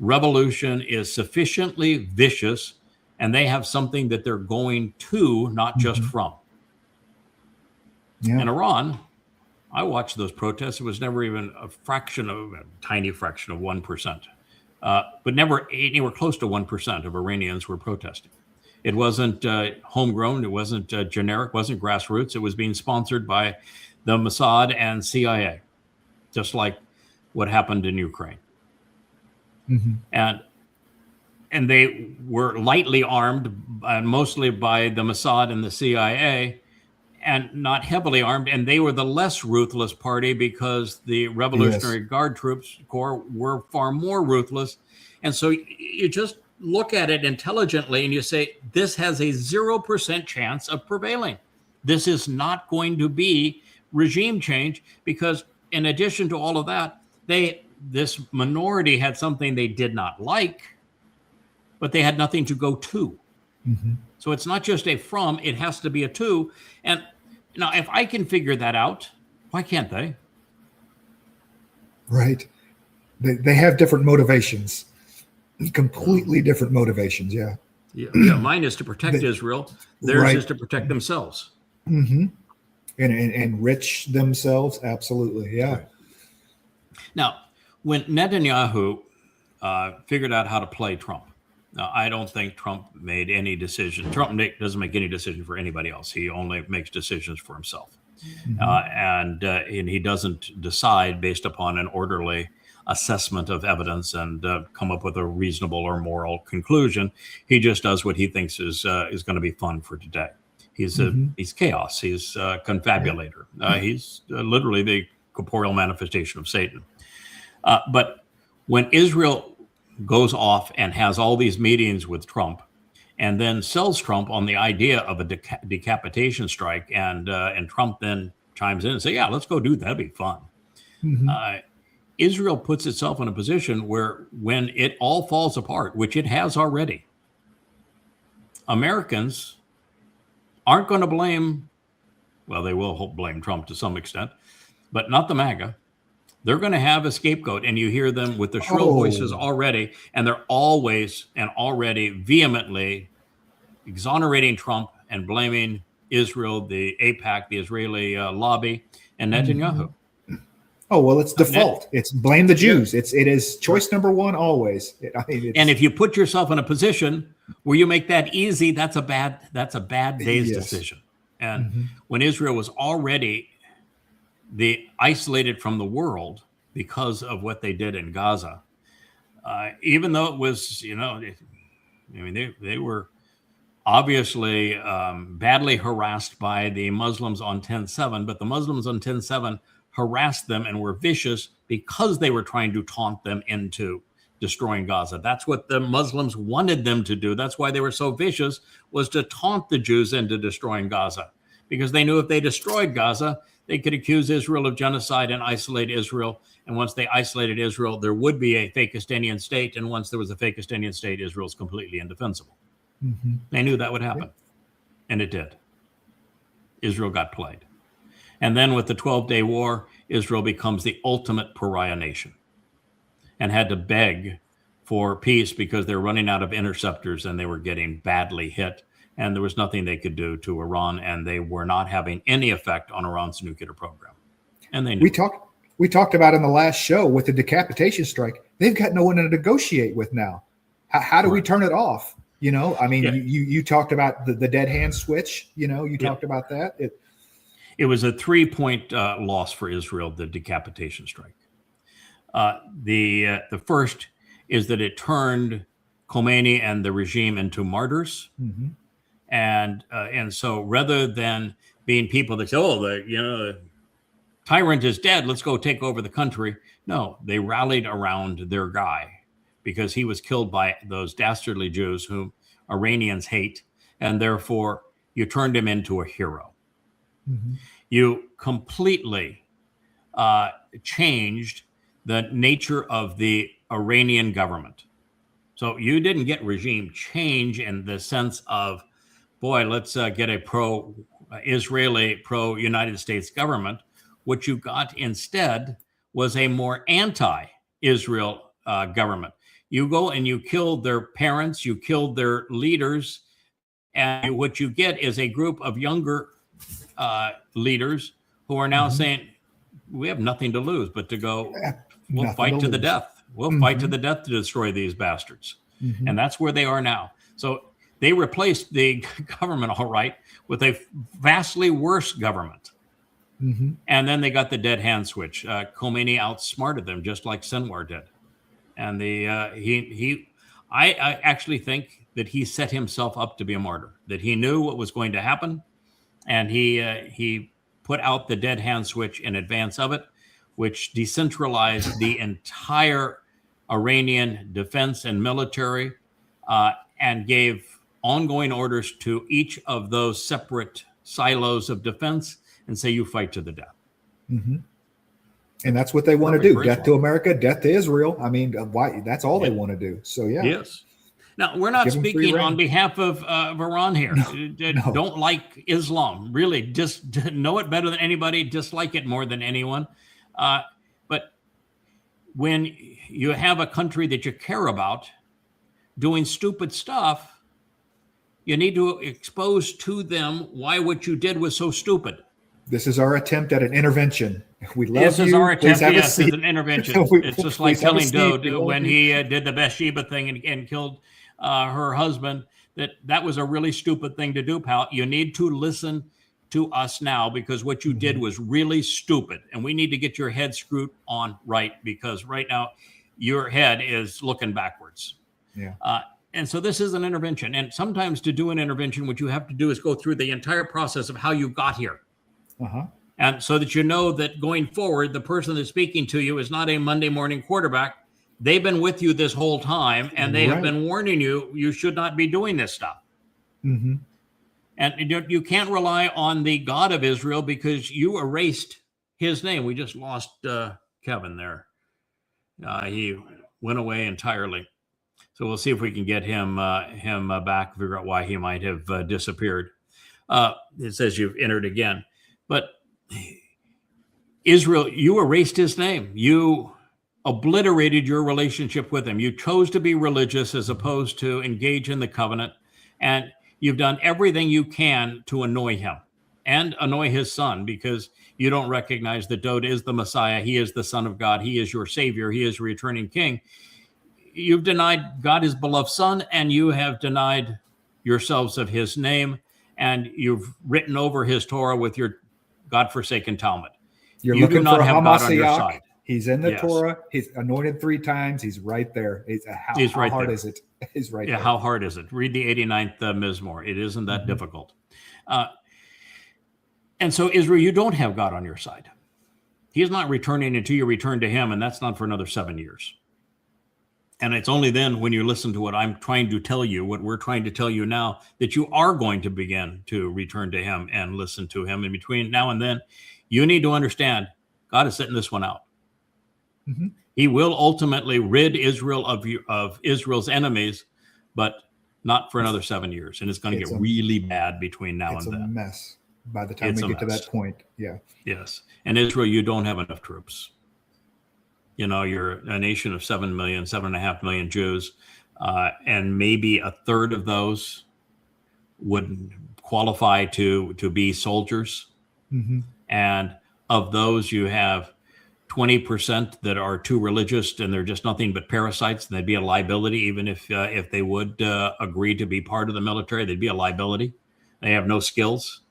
revolution is sufficiently vicious and they have something that they're going to, not just from. In Iran, I watched those protests. It was never even a tiny fraction of 1%, but never anywhere close to 1% of Iranians were protesting. It wasn't homegrown. It wasn't generic. Wasn't grassroots. It was being sponsored by the Mossad and CIA, just like what happened in Ukraine. And they were lightly armed, mostly by the Mossad and the CIA, and not heavily armed. And they were the less ruthless party because the Revolutionary Guard Corps were far more ruthless. And so you just look at it intelligently and you say, this has a 0% chance of prevailing. This is not going to be regime change because in addition to all of that, this minority had something they did not like, but they had nothing to go to. Mm-hmm. So it's not just a from, it has to be a to. And now, if I can figure that out, why can't they? Right. They have different motivations, completely different motivations. Yeah. Yeah. Mine is to protect Israel. Theirs is to protect themselves. Mm-hmm. And enrich themselves. Absolutely. Yeah. Right. Now, when Netanyahu figured out how to play Trump, now, I don't think Trump made any decision. Trump doesn't make any decision for anybody else. He only makes decisions for himself. Mm-hmm. And he doesn't decide based upon an orderly assessment of evidence and come up with a reasonable or moral conclusion. He just does what he thinks is going to be fun for today. He's chaos. He's a confabulator. He's literally the corporeal manifestation of Satan. But when Israel goes off and has all these meetings with Trump, and then sells Trump on the idea of a decapitation strike, and Trump then chimes in and say, "Yeah, let's go do that. That'd be fun." Mm-hmm. Israel puts itself in a position where, when it all falls apart, which it has already, Americans aren't going to blame. Well, they will blame Trump to some extent, but not the MAGA. They're going to have a scapegoat, and you hear them with the shrill voices already, and they're always and already vehemently exonerating Trump and blaming Israel, the AIPAC, the Israeli lobby, and Netanyahu. Oh, well, it's default. It's blame the Jews. It is choice number one always. And if you put yourself in a position where you make that easy, that's a bad day's decision. And when Israel was already isolated from the world because of what they did in Gaza, even though it was, they were obviously badly harassed by the Muslims on 10/7, but the Muslims on 10/7 harassed them and were vicious because they were trying to taunt them into destroying Gaza. That's what the Muslims wanted them to do. That's why they were so vicious, was to taunt the Jews into destroying Gaza, because they knew if they destroyed Gaza, they could accuse Israel of genocide and isolate Israel. And once they isolated Israel, there would be a fake Palestinian state. And once there was a fake Palestinian state, Israel's completely indefensible. Mm-hmm. They knew that would happen. And it did. Israel got played. And then with the 12-day war, Israel becomes the ultimate pariah nation and had to beg for peace because they're running out of interceptors and they were getting badly hit. And there was nothing they could do to Iran, and they were not having any effect on Iran's nuclear program. And they knew. We talked about in the last show with the decapitation strike, they've got no one to negotiate with now. How do we turn it off? You talked about the dead hand switch. You talked about that. It was a 3-point loss for Israel, the decapitation strike. The first is that it turned Khomeini and the regime into martyrs. Mm-hmm. And so rather than being people that say, the tyrant is dead, let's go take over the country. No, they rallied around their guy because he was killed by those dastardly Jews whom Iranians hate. And therefore, you turned him into a hero. Mm-hmm. You completely changed the nature of the Iranian government. So you didn't get regime change in the sense of, boy, let's get a pro-Israeli, pro-United States government. What you got instead was a more anti-Israel government. You go and you killed their parents, you killed their leaders, and what you get is a group of younger leaders who are now saying, we have nothing to lose but to go, we'll fight to the death. We'll fight to the death to destroy these bastards. Mm-hmm. And that's where they are now. So they replaced the government, all right, with a vastly worse government. Mm-hmm. And then they got the dead hand switch. Khomeini outsmarted them, just like Sinwar did. And I actually think that he set himself up to be a martyr, that he knew what was going to happen. And he put out the dead hand switch in advance of it, which decentralized the entire Iranian defense and military, and gave ongoing orders to each of those separate silos of defense and say, you fight to the death. Mm-hmm. And that's what they want to do. Death to America, death to Israel. I mean, why? That's all they want to do. So, yeah. Yes. Now, we're not Give 'em free speaking rein. on behalf of Iran here. No. Don't like Islam. Really, just know it better than anybody, dislike it more than anyone. But when you have a country that you care about doing stupid stuff, you need to expose to them why what you did was so stupid. This is our attempt at an intervention. We love This you. is our attempt, Please have a yes, as seat. an intervention. It's just like Please have a telling seat. Doe when he did the Bathsheba thing and killed her husband, that was a really stupid thing to do, pal. You need to listen to us now, because what you did was really stupid. And we need to get your head screwed on right, because right now your head is looking backwards. Yeah. And so this is an intervention. And sometimes to do an intervention, what you have to do is go through the entire process of how you got here. Uh-huh. And so that you know that going forward, the person that's speaking to you is not a Monday morning quarterback. They've been with you this whole time, and they have been warning you, you should not be doing this stuff. Mm-hmm. And you can't rely on the God of Israel, because you erased his name. We just lost Kevin there. He went away entirely. So we'll see if we can get him back, figure out why he might have disappeared. It says you've entered again. But Israel, you erased his name. You obliterated your relationship with him. You chose to be religious as opposed to engage in the covenant. And you've done everything you can to annoy him and annoy his son, because you don't recognize that Dode is the Messiah. He is the Son of God. He is your Savior. He is returning King. You've denied God, his beloved Son, and you have denied yourselves of his name, and you've written over his Torah with your God-forsaken Talmud. You're You looking do not for have God on your Hamashiach. side. He's in the Yes. Torah. He's anointed 3 times. He's right there. How right hard there. is it? He's right Yeah, there. how hard is it? Read the 89th Mizmor. It isn't that difficult. And so, Israel, you don't have God on your side. He's not returning until you return to him, and that's not for another 7 years. And it's only then, when you listen to what I'm trying to tell you, what we're trying to tell you now, that you are going to begin to return to him and listen to him. And between now and then, you need to understand God is sitting this one out. Mm-hmm. He will ultimately rid Israel of Israel's enemies, but not for another 7 years. And it's going to get really bad between now and It's a then. mess by the time It's we a get to mess. that point. Yeah. Yes. And Israel, you don't have enough troops. You know, you're a nation of 7 million, 7.5 million Jews, and maybe a third of those would qualify to be soldiers. Mm-hmm. And of those, you have 20% that are too religious, and they're just nothing but parasites, and they'd be a liability. Even if they would agree to be part of the military, they'd be a liability. They have no skills.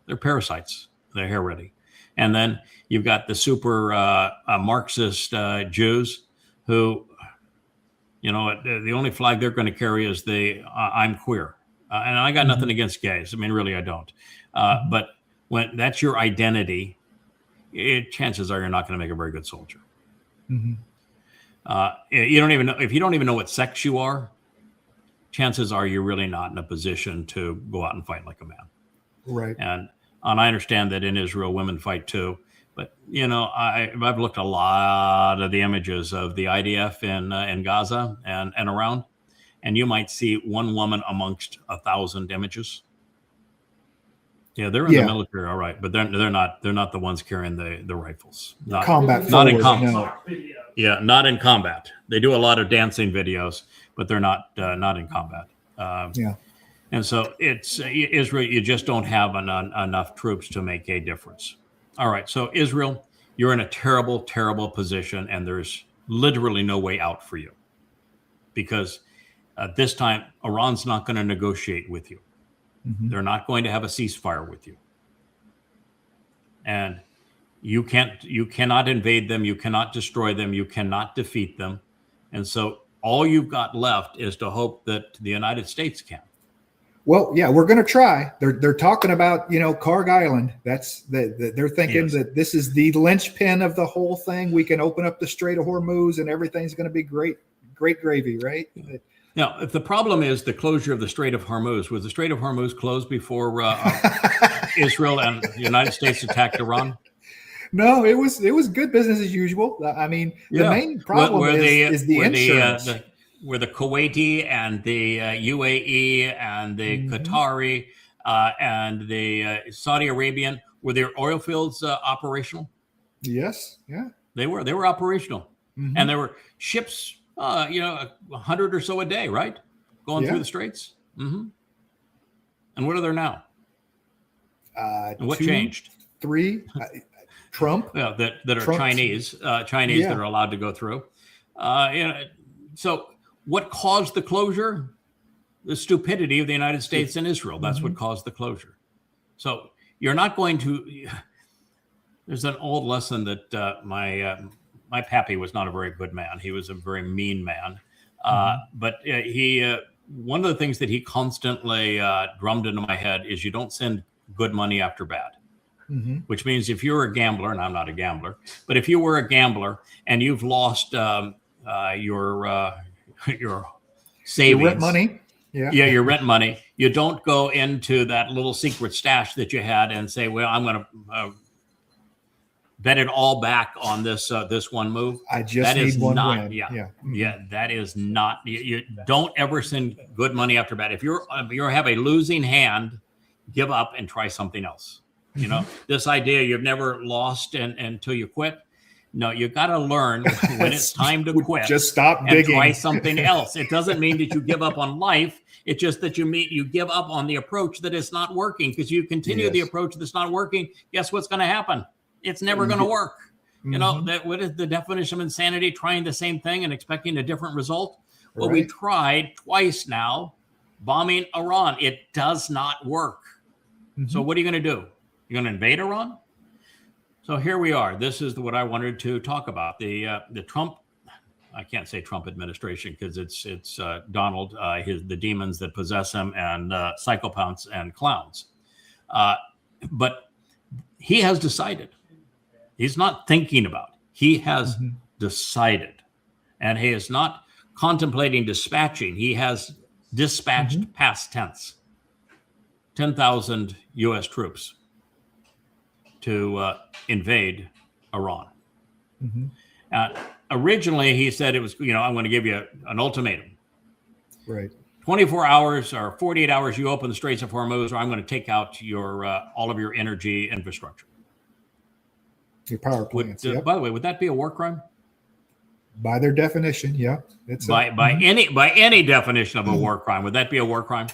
They're parasites. They're hair-ready. And then you've got the super Marxist Jews who, you know, the only flag they're going to carry is the I'm queer. And I got nothing against gays. I mean, really, I don't. But when that's your identity, chances are you're not going to make a very good soldier. Mm-hmm. You don't even know, if you don't even know what sex you are, chances are you're really not in a position to go out and fight like a man. Right. And I understand that in Israel, women fight too. But, you know, I've looked a lot of the images of the IDF in Gaza and around, and you might see one woman amongst 1,000 images. Yeah, they're in the military, all right, but they're not the ones carrying the rifles. Not in combat. No. Yeah, not in combat. They do a lot of dancing videos, but they're not in combat. Yeah. And so it's Israel, you just don't have enough troops to make a difference. All right, so Israel, you're in a terrible, terrible position, and there's literally no way out for you. Because this time, Iran's not going to negotiate with you. Mm-hmm. They're not going to have a ceasefire with you. And you cannot invade them, you cannot destroy them, you cannot defeat them. And so all you've got left is to hope that the United States can. Well, yeah, we're going to try. They're talking about, you know, Karg Island. That's they're thinking that this is the linchpin of the whole thing. We can open up the Strait of Hormuz and everything's going to be great gravy, right? Now, if the problem is the closure of the Strait of Hormuz, was the Strait of Hormuz closed before Israel and the United States attacked Iran? No, it was good business as usual. I mean, the main problem is the insurance. were the Kuwaiti and the UAE and the Qatari and the Saudi Arabian. Were their oil fields operational? Yes. Yeah. They were operational, and there were ships, 100 or so a day, right, going through the straits. And what are there now? And what changed? 3. Trump. Well, that are Trump. Chinese that are allowed to go through. So what caused the closure? The stupidity of the United States and Israel. That's what caused the closure. So you're not going to. There's an old lesson that my pappy was not a very good man. He was a very mean man. But he one of the things that he constantly drummed into my head is you don't send good money after bad. Which means if you're a gambler, and I'm not a gambler, but if you were a gambler and you've lost your savings, Your rent money, your rent money, you don't go into that little secret stash that you had and say, "Well, I'm going to bet it all back on this one move." I just need one win. That is not. You don't ever send good money after bad. If you have a losing hand, give up and try something else. This idea you've never lost until you quit. No, you got to learn when it's time to quit. Just stop and digging. Try something else. It doesn't mean that you give up on life. It's just that you give up on the approach that is not working, because you continue the approach that's not working. Guess what's going to happen? It's never going to work. What is the definition of insanity? Trying the same thing and expecting a different result. Well, we tried twice now bombing Iran. It does not work. So what are you going to do? You're going to invade Iran? So here we are. This is what I wanted to talk about. The Trump, I can't say Trump administration because it's Donald, the demons that possess him, and psychopaths and clowns. But he has decided. He's not thinking about. He has decided. And he is not contemplating dispatching. He has dispatched past tense. 10,000 U.S. troops to invade Iran. Originally, he said it was, I'm going to give you an ultimatum. Right. 24 hours or 48 hours, you open the Straits of Hormuz, or I'm going to take out your all of your energy infrastructure. Your power plants. By the way, would that be a war crime? By their definition, yeah. It's by any definition of a war crime, would that be a war crime?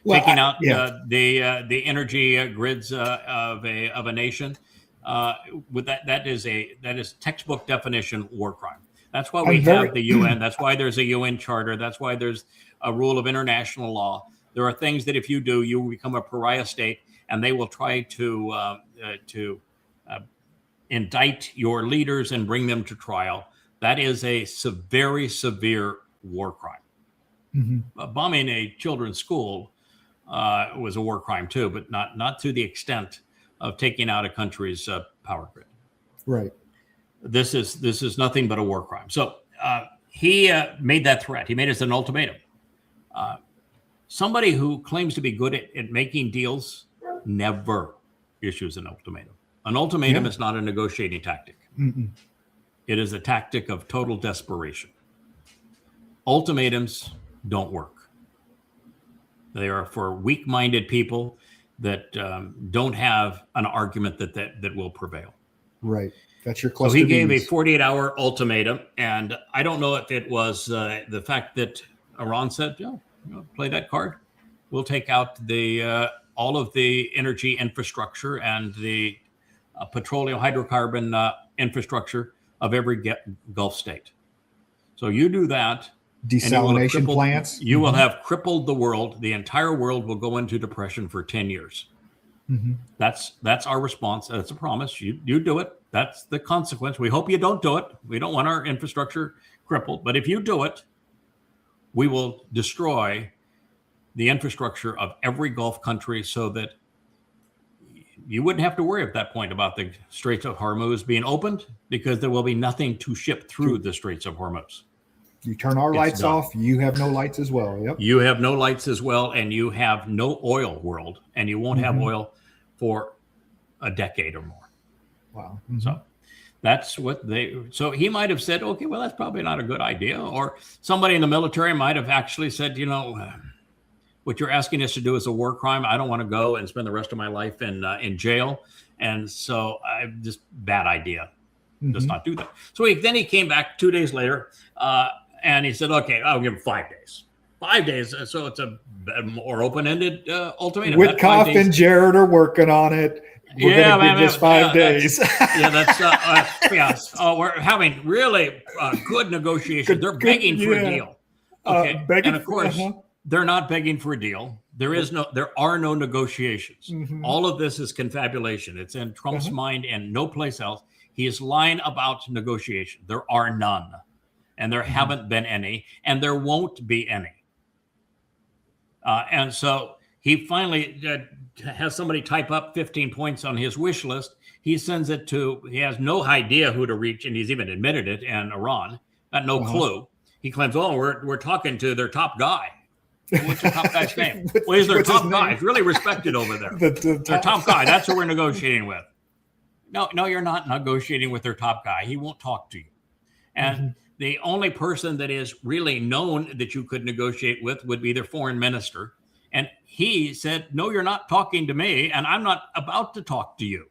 Well, taking out the energy grids of a nation, that is textbook definition war crime. That's why we have the UN. That's why there's a UN charter. That's why there's a rule of international law. There are things that if you do, you will become a pariah state, and they will try to indict your leaders and bring them to trial. That is a very severe war crime. Bombing a children's school was a war crime too, but not to the extent of taking out a country's power grid. Right. This is nothing but a war crime. So he made that threat. He made us an ultimatum. Somebody who claims to be good at making deals never issues an ultimatum. An ultimatum is not a negotiating tactic. It is a tactic of total desperation. Ultimatums don't work. They are for weak-minded people that don't have an argument that will prevail. Right. That's your cluster. So he gave a 48-hour ultimatum, and I don't know if it was the fact that Iran said, play that card. We'll take out all of the energy infrastructure and the petroleum hydrocarbon infrastructure of every Gulf state. So you do that. Desalination plants. You will have crippled the world. The entire world will go into depression for 10 years. That's our response. That's a promise. You do it. That's the consequence. We hope you don't do it. We don't want our infrastructure crippled. But if you do it, we will destroy the infrastructure of every Gulf country so that you wouldn't have to worry at that point about the Straits of Hormuz being opened, because there will be nothing to ship through the Straits of Hormuz. You turn our lights off, you have no lights as well. Yep. You have no lights as well, and you have no oil, world, and you won't have oil for a decade or more. Wow. So That's what so he might have said, okay, well, that's probably not a good idea. Or somebody in the military might have actually said, what you're asking us to do is a war crime. I don't want to go and spend the rest of my life in jail. And so just bad idea. Does not do that. So then he came back 2 days later and he said, okay, I'll give him 5 days. 5 days. So it's a more open-ended ultimatum. Witkoff and Jared are working on it. We're going to give this 5 days. Yes. Oh, we're having really good negotiations. They're begging for a deal. Okay. And of course, they're not begging for a deal. There are no negotiations. All of this is confabulation. It's in Trump's mind and no place else. He is lying about negotiation. There are none, and there haven't been any, and there won't be any. And so he finally has somebody type up 15 points on his wish list. He sends it he has no idea who to reach, and he's even admitted it, and Iran, got no clue. He claims, we're talking to their top guy. What's the top guy's name? Well, he's their top guy. He's really respected over there. Their top guy. That's who we're negotiating with. No, you're not negotiating with their top guy. He won't talk to you. And the only person that is really known that you could negotiate with would be their foreign minister. And he said, no, you're not talking to me, and I'm not about to talk to you.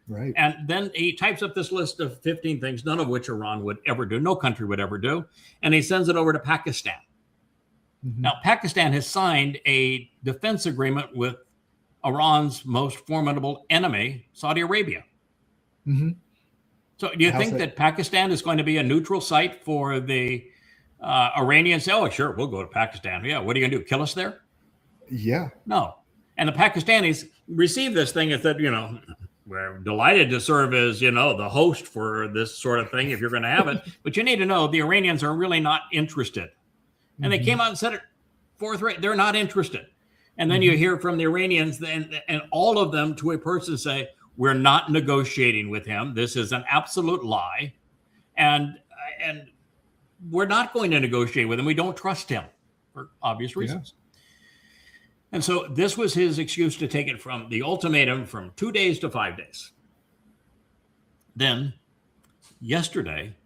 Right. And then he types up this list of 15 things, none of which Iran would ever do, no country would ever do. And he sends it over to Pakistan. Now, Pakistan has signed a defense agreement with Iran's most formidable enemy, Saudi Arabia. So do you think that Pakistan is going to be a neutral site for the Iranians? Say, oh, sure, we'll go to Pakistan. Yeah, what are you going to do, kill us there? Yeah. No. And the Pakistanis received this thing and said, we're delighted to serve as, the host for this sort of thing if you're going to have it. But you need to know the Iranians are really not interested. And they came out and said it forthright. They're not interested. And then you hear from the Iranians and all of them to a person say, we're not negotiating with him. This is an absolute lie. And we're not going to negotiate with him. We don't trust him for obvious reasons. And so this was his excuse to take it from the ultimatum from 2 days to 5 days. Then yesterday,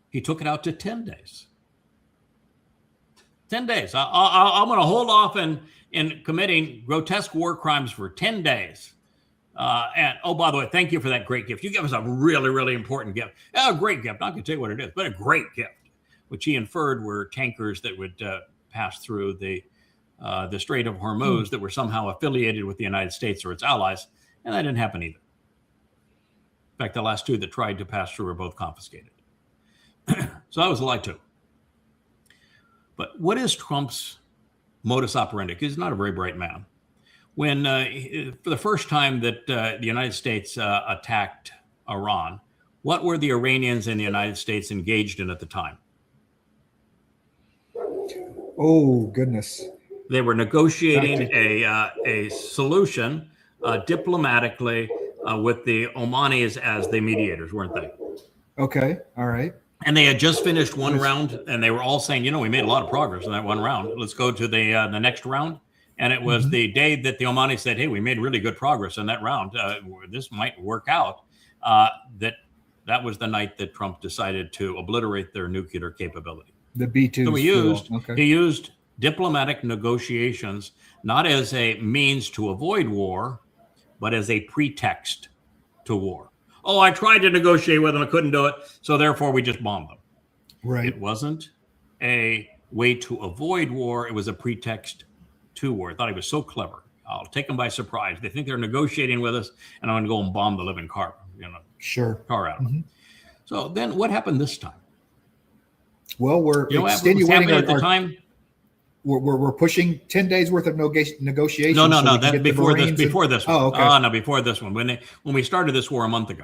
he took it out to 10 days. 10 days. I'm going to hold off in committing grotesque war crimes for 10 days. And oh, by the way, thank you for that great gift. You gave us a really, really important gift. A great gift. Not going to tell you what it is, but a great gift, which he inferred were tankers that would pass through the Strait of Hormuz that were somehow affiliated with the United States or its allies. And that didn't happen either. In fact, the last two that tried to pass through were both confiscated. So that was a lie too. But what is Trump's modus operandi? Because he's not a very bright man. When, for the first time that the United States attacked Iran, what were the Iranians and the United States engaged in at the time? Oh, goodness. They were negotiating a solution diplomatically with the Omanis as the mediators, weren't they? Okay. All right. And they had just finished one round, and they were all saying, we made a lot of progress in that one round. Let's go to the next round. And it was the day that the Omanis said, hey, we made really good progress in that round. This might work out. That was the night that Trump decided to obliterate their nuclear capability. The B-2. So he used diplomatic negotiations, not as a means to avoid war, but as a pretext to war. Oh, I tried to negotiate with them. I couldn't do it. So therefore, we just bombed them. Right. It wasn't a way to avoid war. It was a pretext to war. I thought he was so clever. I'll take them by surprise. They think they're negotiating with us, and I'm going to go and bomb the living car out of them. So then what happened this time? Well, we're extenuating at the time. We're pushing 10 days worth of negotiations. No. That's before this. Before this one. Oh, okay. No, before this one. When we started this war a month ago.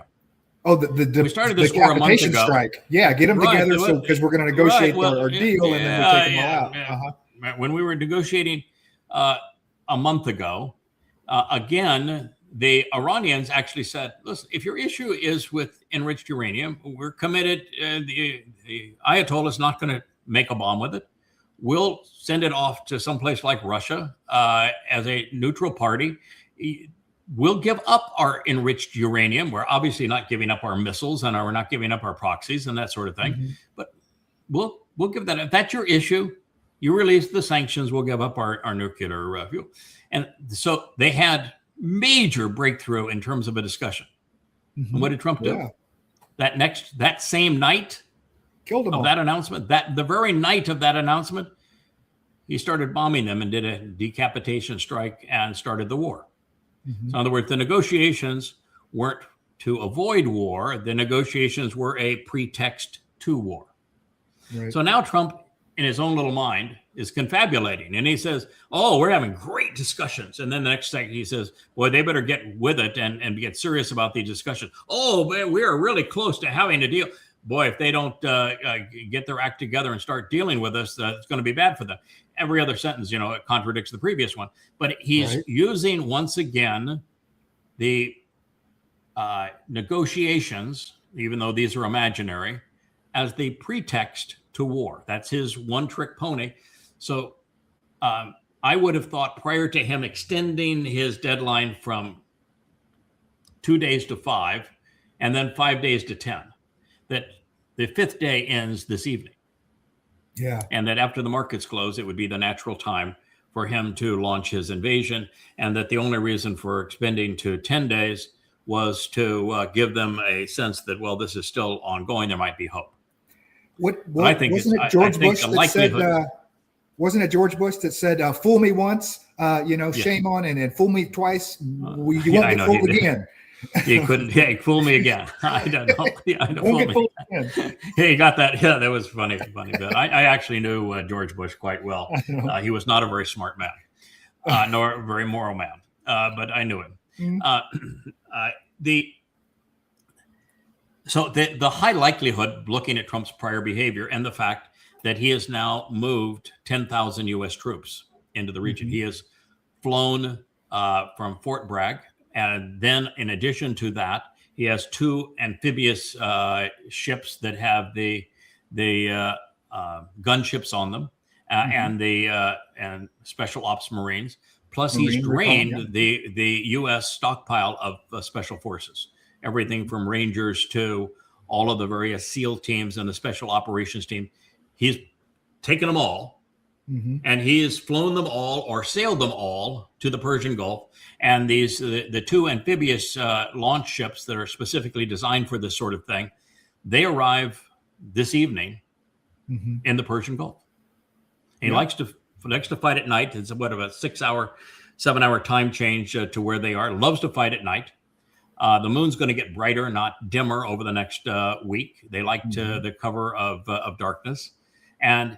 Oh, we started this war a month ago. Strike. Yeah, get them together because we're going to negotiate our deal, and then we'll take them all out. When we were negotiating a month ago, again, the Iranians actually said, listen, if your issue is with enriched uranium, we're committed. The Ayatollah is not going to make a bomb with it. We'll send it off to someplace like Russia as a neutral party. we'll give up our enriched uranium. We're obviously not giving up our missiles, and we're not giving up our proxies and that sort of thing. But we'll give that. If that's your issue, you release the sanctions. We'll give up our nuclear fuel. And so they had major breakthrough in terms of a discussion. And what did Trump do? Yeah. That same night Killed them of all. that announcement, the very night of that announcement, he started bombing them and did a decapitation strike and started the war. So in other words, the negotiations weren't to avoid war. The negotiations were a pretext to war. Right. So now Trump, in his own little mind, is confabulating. And he says, oh, we're having great discussions. And then the next second he says, boy, they better get with it and get serious about these discussions. Oh, man, we are really close to having a deal. Boy, if they don't get their act together and start dealing with us, it's going to be bad for them. Every other sentence, it contradicts the previous one. But he's using, once again, the negotiations, even though these are imaginary, as the pretext to war. That's his one-trick pony. So I would have thought, prior to him extending his deadline from 2 days to 5, and then 5 days to 10, that the 5th day ends this evening. Yeah. And that after the markets close, it would be the natural time for him to launch his invasion. And that the only reason for extending to 10 days was to give them a sense that, well, this is still ongoing. There might be hope. I think wasn't it George Bush that said? Wasn't it George Bush that said, "Fool me once, shame on, and fool me twice, you won't get fooled again." He couldn't. Yeah, he fooled me again. I don't know. Yeah, I Won't get fooled again. Yeah, he got that. Yeah, that was funny. But I actually knew George Bush quite well. He was not a very smart man, nor a very moral man, but I knew him. So the high likelihood, looking at Trump's prior behavior and the fact that he has now moved 10,000 U.S. troops into the region. He has flown from Fort Bragg. And then in addition to that, he has 2 amphibious ships that have the gunships on them and special ops Marines. Plus, he's drained the U.S. stockpile of special forces. Everything from Rangers to all of the various SEAL teams and the special operations team. He's taken them all, and he has flown them all or sailed them all to the Persian Gulf. And the 2 amphibious launch ships that are specifically designed for this sort of thing, they arrive this evening in the Persian Gulf. He likes to fight at night. It's a 7-hour time change to where they are. Loves to fight at night. The moon's going to get brighter, not dimmer, over the next week. They like the cover of darkness, and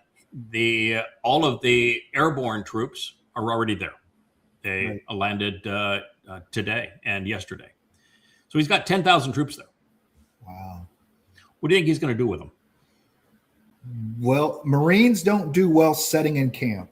all of the airborne troops are already there. They landed today and yesterday, so he's got 10,000 troops there. Wow! What do you think he's going to do with them? Well, Marines don't do well setting in camp.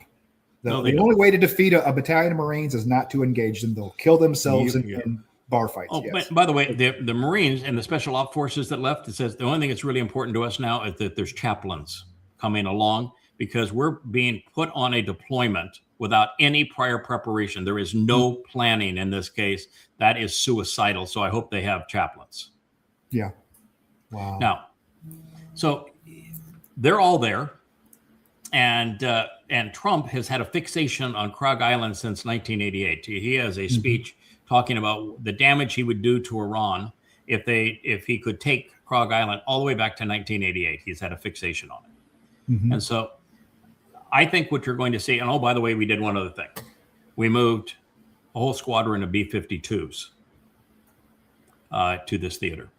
The only way to defeat a battalion of Marines is not to engage them. They'll kill themselves in bar fights. Oh, yes. By the way, the Marines and the special op forces that left, it says the only thing that's really important to us now is that there's chaplains coming along, because we're being put on a deployment without any prior preparation. There is no planning in this case. That is suicidal. So I hope they have chaplains. Yeah. Wow. Now, so they're all there. And Trump has had a fixation on Krog Island since 1988. He has a speech talking about the damage he would do to Iran if he could take Krog Island all the way back to 1988. He's had a fixation on it. And so I think what you're going to see, and oh, by the way, we did one other thing. We moved a whole squadron of B-52s to this theater.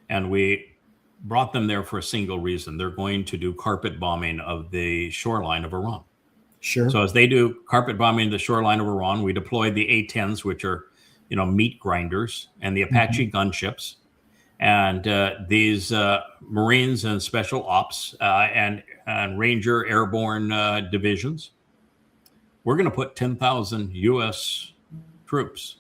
And we brought them there for a single reason. They're going to do carpet bombing of the shoreline of Iran. Sure. So as they do carpet bombing of the shoreline of Iran, we deployed the A-10s, which are, meat grinders, and the Apache gunships. And these Marines and special ops and Ranger airborne divisions, we're going to put 10,000 U.S. troops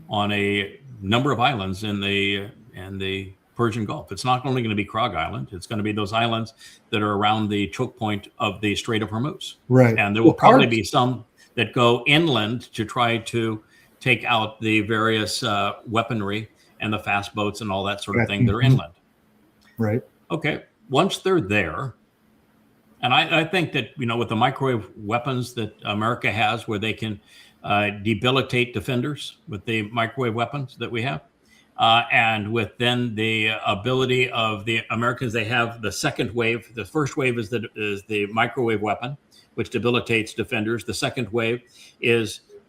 on a number of islands in the Persian Gulf. It's not only going to be Krog Island. It's going to be those islands that are around the choke point of the Strait of Hormuz. Right. And there will probably be some that go inland to try to take out the various weaponry and the fast boats and all that sort of thing that are inland. Right. Okay. Once they're there, and I think that, with the microwave weapons that America has, where they can debilitate defenders with the microwave weapons that we have, and with then the ability of the Americans, they have the second wave. The first wave is the microwave weapon, which debilitates defenders. The second wave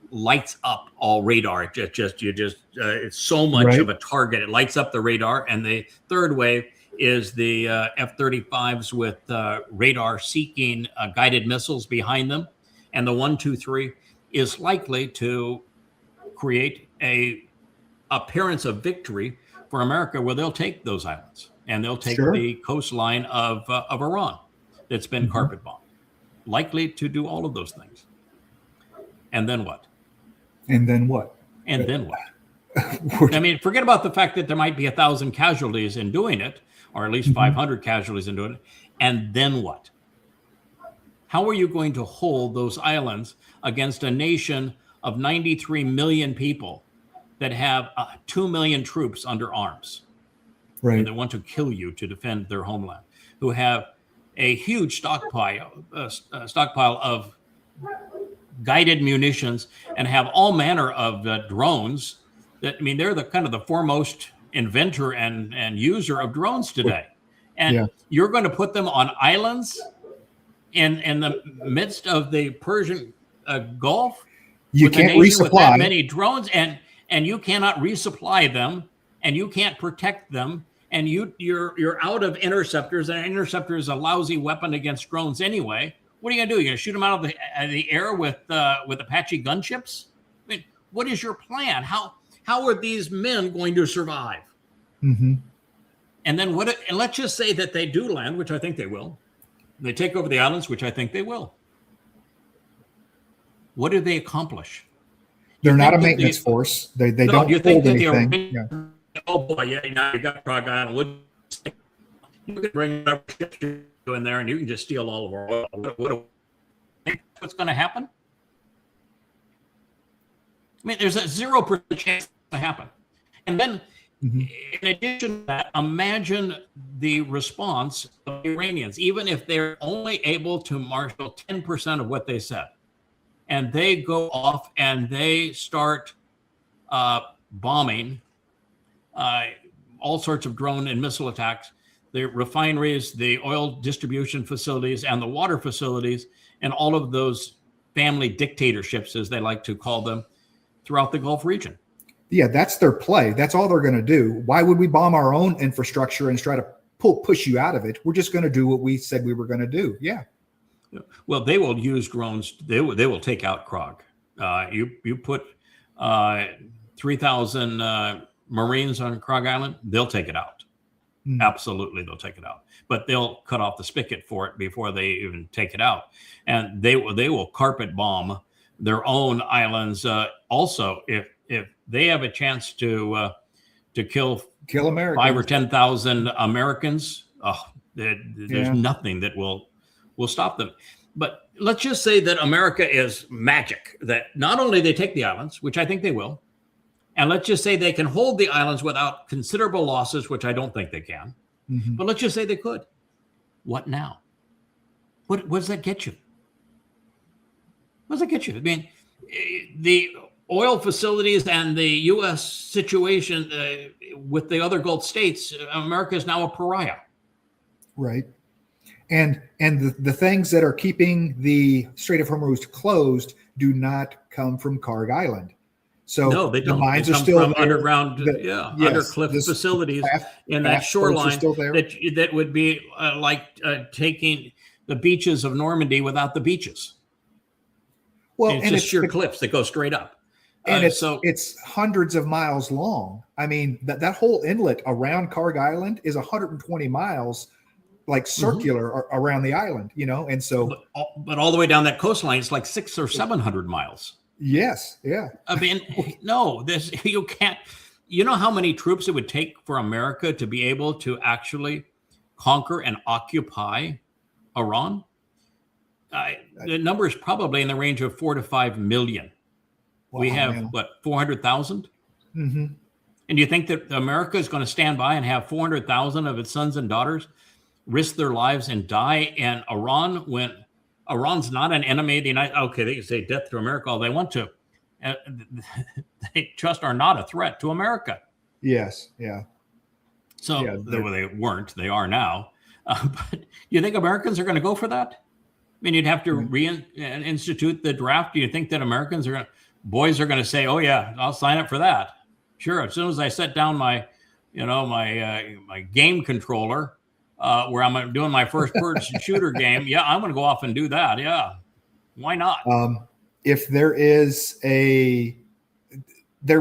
lights up all radar. It's so much of a target. It lights up the radar. And the third wave is the F-35s with radar-seeking guided missiles behind them. And the 1, 2, 3 is likely to create a appearance of victory for America, where they'll take those islands and they'll take the coastline of Iran that's been carpet bombed. Likely to do all of those things. And then what? And then what? And then what? I mean, forget about the fact that there might be 1,000 casualties in doing it, or at least 500 casualties in doing it. And then what? How are you going to hold those islands against a nation of 93 million people that have 2 million troops under arms? Right. And they want to kill you to defend their homeland, who have a huge stockpile of guided munitions and have all manner of drones. They're the kind of the foremost inventor and user of drones today. And you're going to put them on islands in the midst of the Persian Gulf. You with can't a nation resupply with that many drones, and you cannot resupply them, and you can't protect them, and you're out of interceptors, and an interceptor is a lousy weapon against drones anyway. What are you going to do? You're going to shoot them out of the air with Apache gunships? I mean, what is your plan? How are these men going to survive? Mm-hmm. And then and let's just say that they do land, which I think they will. They take over the islands, which I think they will. What do they accomplish? They're not a maintenance force. They don't hold anything. Oh boy, now you got Frog Island. You can bring ships in there, and you can just steal all of our oil. What's going to happen? I mean, there's a 0% chance to happen. And then, in addition to that, imagine the response of the Iranians, even if they're only able to marshal 10% of what they said, and they go off and they start bombing all sorts of drone and missile attacks, the refineries, the oil distribution facilities, and the water facilities, and all of those family dictatorships, as they like to call them, throughout the Gulf region. Yeah, that's their play. That's all they're going to do. Why would we bomb our own infrastructure and try to push you out of it? We're just going to do what we said we were going to do. Yeah. Well, they will use drones. They will take out Krog. You put 3,000 Marines on Krog Island, they'll take it out. Absolutely, they'll take it out. But they'll cut off the spigot for it before they even take it out. And they will carpet bomb their own islands. Also, if they have a chance to kill Americans, 5,000 or 10,000 Americans, there's nothing that will stop them. But let's just say that America is magic, that not only they take the islands, which I think they will, and let's just say they can hold the islands without considerable losses, which I don't think they can. But let's just say they could. What now? What does that get you? What does that get you? I mean, the oil facilities and the U.S. situation with the other Gulf states, America is now a pariah. Right. And the things that are keeping the Strait of Hormuz closed do not come from Karg Island. So no, they don't. The mines they are come still from there. underground, undercliff facilities in that shoreline that would be like taking the beaches of Normandy without the beaches. Well, and it's just sheer cliffs that go straight up. And it's hundreds of miles long. I mean, that whole inlet around Karg Island is 120 miles, like circular around the island, and so. But all the way down that coastline, it's like 600 or 700 miles. Yes. Yeah. I mean, no, you can't. You know how many troops it would take for America to be able to actually conquer and occupy Iran? The number is probably in the range of 4 to 5 million. We have, what, 400,000? Mm-hmm. And do you think that America is going to stand by and have 400,000 of its sons and daughters risk their lives and die in Iran when Iran's not an enemy of the United States? Okay, they can say death to America all they want to. They just are not a threat to America. Yes, yeah. So they weren't. They are now. But you think Americans are going to go for that? I mean, you'd have to reinstitute the draft. Do you think that Americans are boys are going to say, "Oh yeah, I'll sign up for that"? Sure. As soon as I set down my game controller, where I'm doing my first person shooter game, yeah, I'm going to go off and do that. Yeah, why not? If there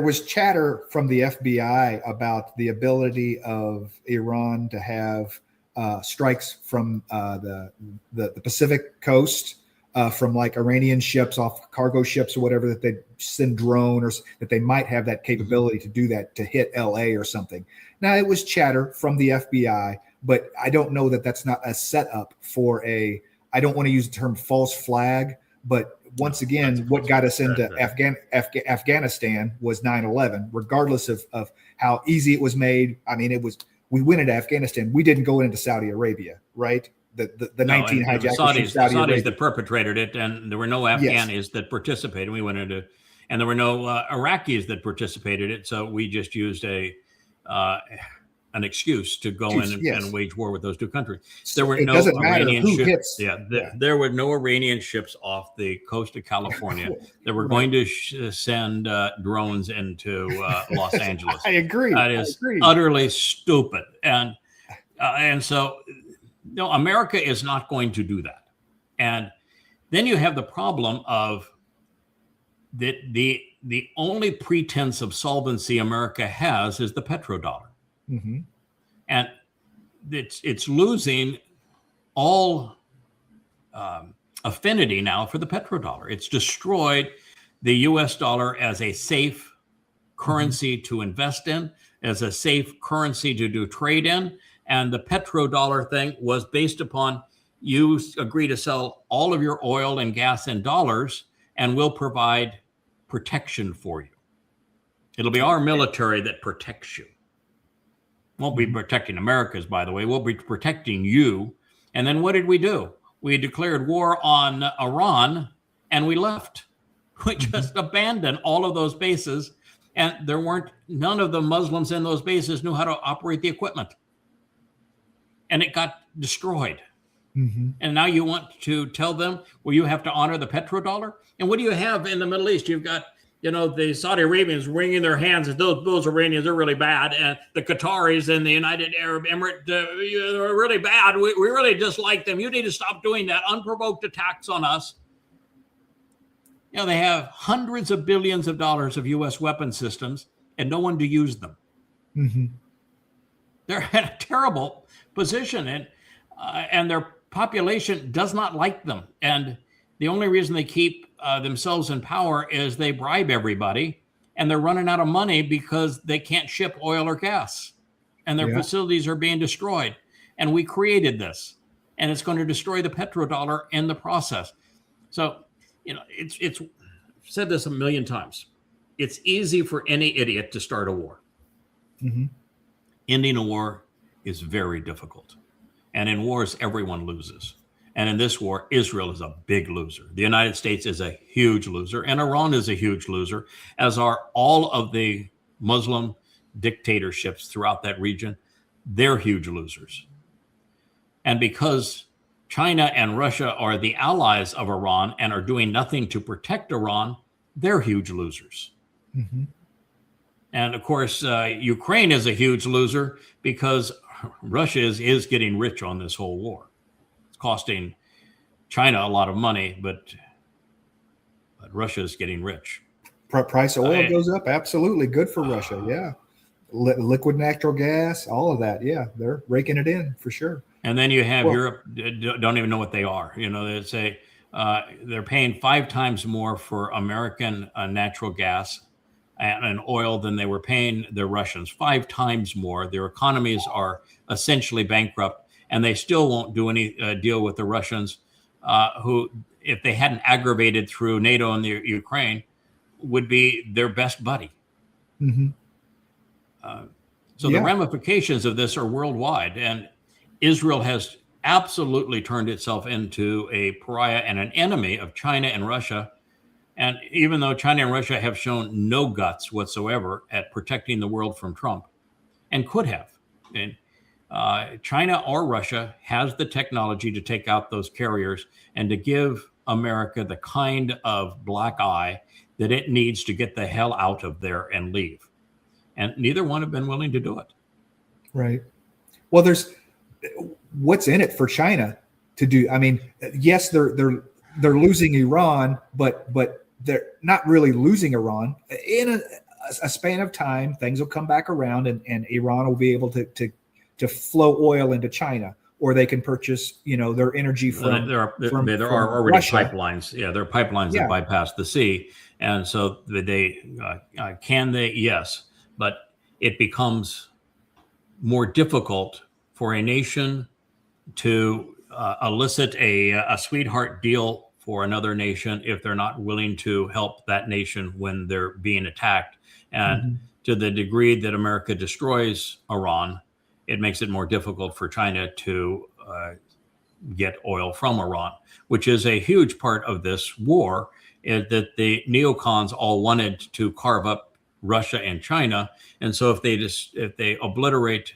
was chatter from the FBI about the ability of Iran to have strikes from the Pacific coast, from like Iranian ships, off cargo ships or whatever, that they send drone, or that they might have that capability to do that, to hit LA or something. Now, it was chatter from the FBI, but I don't know that that's not a setup for I don't want to use the term false flag, but once again, what got us into Afghanistan was 9/11, regardless of how easy it was made. I mean, we went into Afghanistan. We didn't go into Saudi Arabia, right? The 19 hijackers from Saudi Arabia. Saudis that perpetrated it, and there were no Afghanis that participated. We went into, and there were no Iraqis that participated in it. So we just used an excuse to go in and wage war with those two countries. There were no Iranian ships. There were no Iranian ships off the coast of California that were going to send drones into Los Angeles. I agree. That is utterly stupid, and so no, America is not going to do that. And then you have the problem of that the only pretense of solvency America has is the petrodollar. Mm-hmm. And it's losing all affinity now for the petrodollar. It's destroyed the U.S. dollar as a safe currency to invest in, as a safe currency to do trade in. And the petrodollar thing was based upon you agree to sell all of your oil and gas in dollars, and we'll provide protection for you. It'll be our military that protects you. Won't be protecting America's, by the way. We'll be protecting you. And then what did we do? We declared war on Iran, and we left. We just abandoned all of those bases, and none of the Muslims in those bases knew how to operate the equipment. And it got destroyed. Mm-hmm. And now you want to tell them, well, you have to honor the petrodollar? And what do you have in the Middle East? You've got the Saudi Arabians wringing their hands as those Iranians are really bad, and the Qataris and the United Arab Emirates are really bad. We really dislike them. You need to stop doing that. Unprovoked attacks on us. They have hundreds of billions of dollars of U.S. weapon systems and no one to use them. Mm-hmm. They're in a terrible position, and their population does not like them. And the only reason they keep themselves in power is they bribe everybody, and they're running out of money because they can't ship oil or gas, and their facilities are being destroyed. And we created this, and it's going to destroy the petrodollar in the process. So, it's said this a million times. It's easy for any idiot to start a war. Mm-hmm. Ending a war is very difficult. And in wars, everyone loses. And in this war, Israel is a big loser. The United States is a huge loser, and Iran is a huge loser, as are all of the Muslim dictatorships throughout that region. They're huge losers. And because China and Russia are the allies of Iran and are doing nothing to protect Iran, they're huge losers. Mm-hmm. And of course, Ukraine is a huge loser because Russia is getting rich on this whole war. It's costing China a lot of money, but Russia is getting rich. Price of oil goes up. Absolutely. Good for Russia. Yeah. Liquid natural gas, all of that. Yeah. They're raking it in for sure. And then you have Europe, don't even know what they are. They say they're paying 5 times more for American natural gas and oil than they were paying the Russians. 5 times more. Their economies are essentially bankrupt, and they still won't do any deal with the Russians, who, if they hadn't aggravated through NATO and the Ukraine, would be their best buddy. Mm-hmm. So the ramifications of this are worldwide, and Israel has absolutely turned itself into a pariah and an enemy of China and Russia. And even though China and Russia have shown no guts whatsoever at protecting the world from Trump, and could have, and China or Russia has the technology to take out those carriers and to give America the kind of black eye that it needs to get the hell out of there and leave. And neither one have been willing to do it. Right. Well, what's in it for China to do? I mean, yes, they're losing Iran, but they're not really losing Iran. In a span of time, things will come back around, and Iran will be able to flow oil into China, or they can purchase, their energy from. There are already Russia. pipelines. Yeah, there are pipelines that bypass the sea, and so they can they? Yes, but it becomes more difficult for a nation to elicit a sweetheart deal for another nation if they're not willing to help that nation when they're being attacked. And to the degree that America destroys Iran, it makes it more difficult for China to get oil from Iran, which is a huge part of this war, is that the neocons all wanted to carve up Russia and China. And so if they obliterate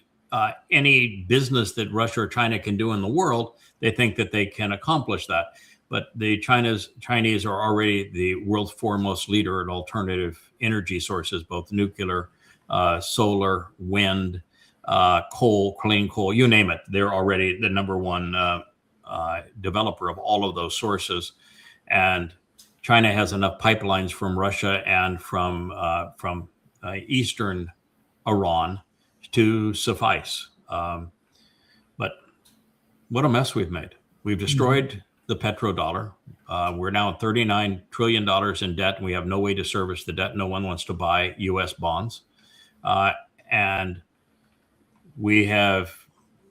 any business that Russia or China can do in the world, they think that they can accomplish that. But the Chinese are already the world's foremost leader in alternative energy sources, both nuclear, solar, wind, coal, clean coal, you name it. They're already the number one developer of all of those sources. And China has enough pipelines from Russia and from eastern Iran to suffice. But what a mess we've made. We've destroyed the petrodollar. We're now at $39 trillion in debt, and we have no way to service the debt. No one wants to buy U.S. bonds. And we have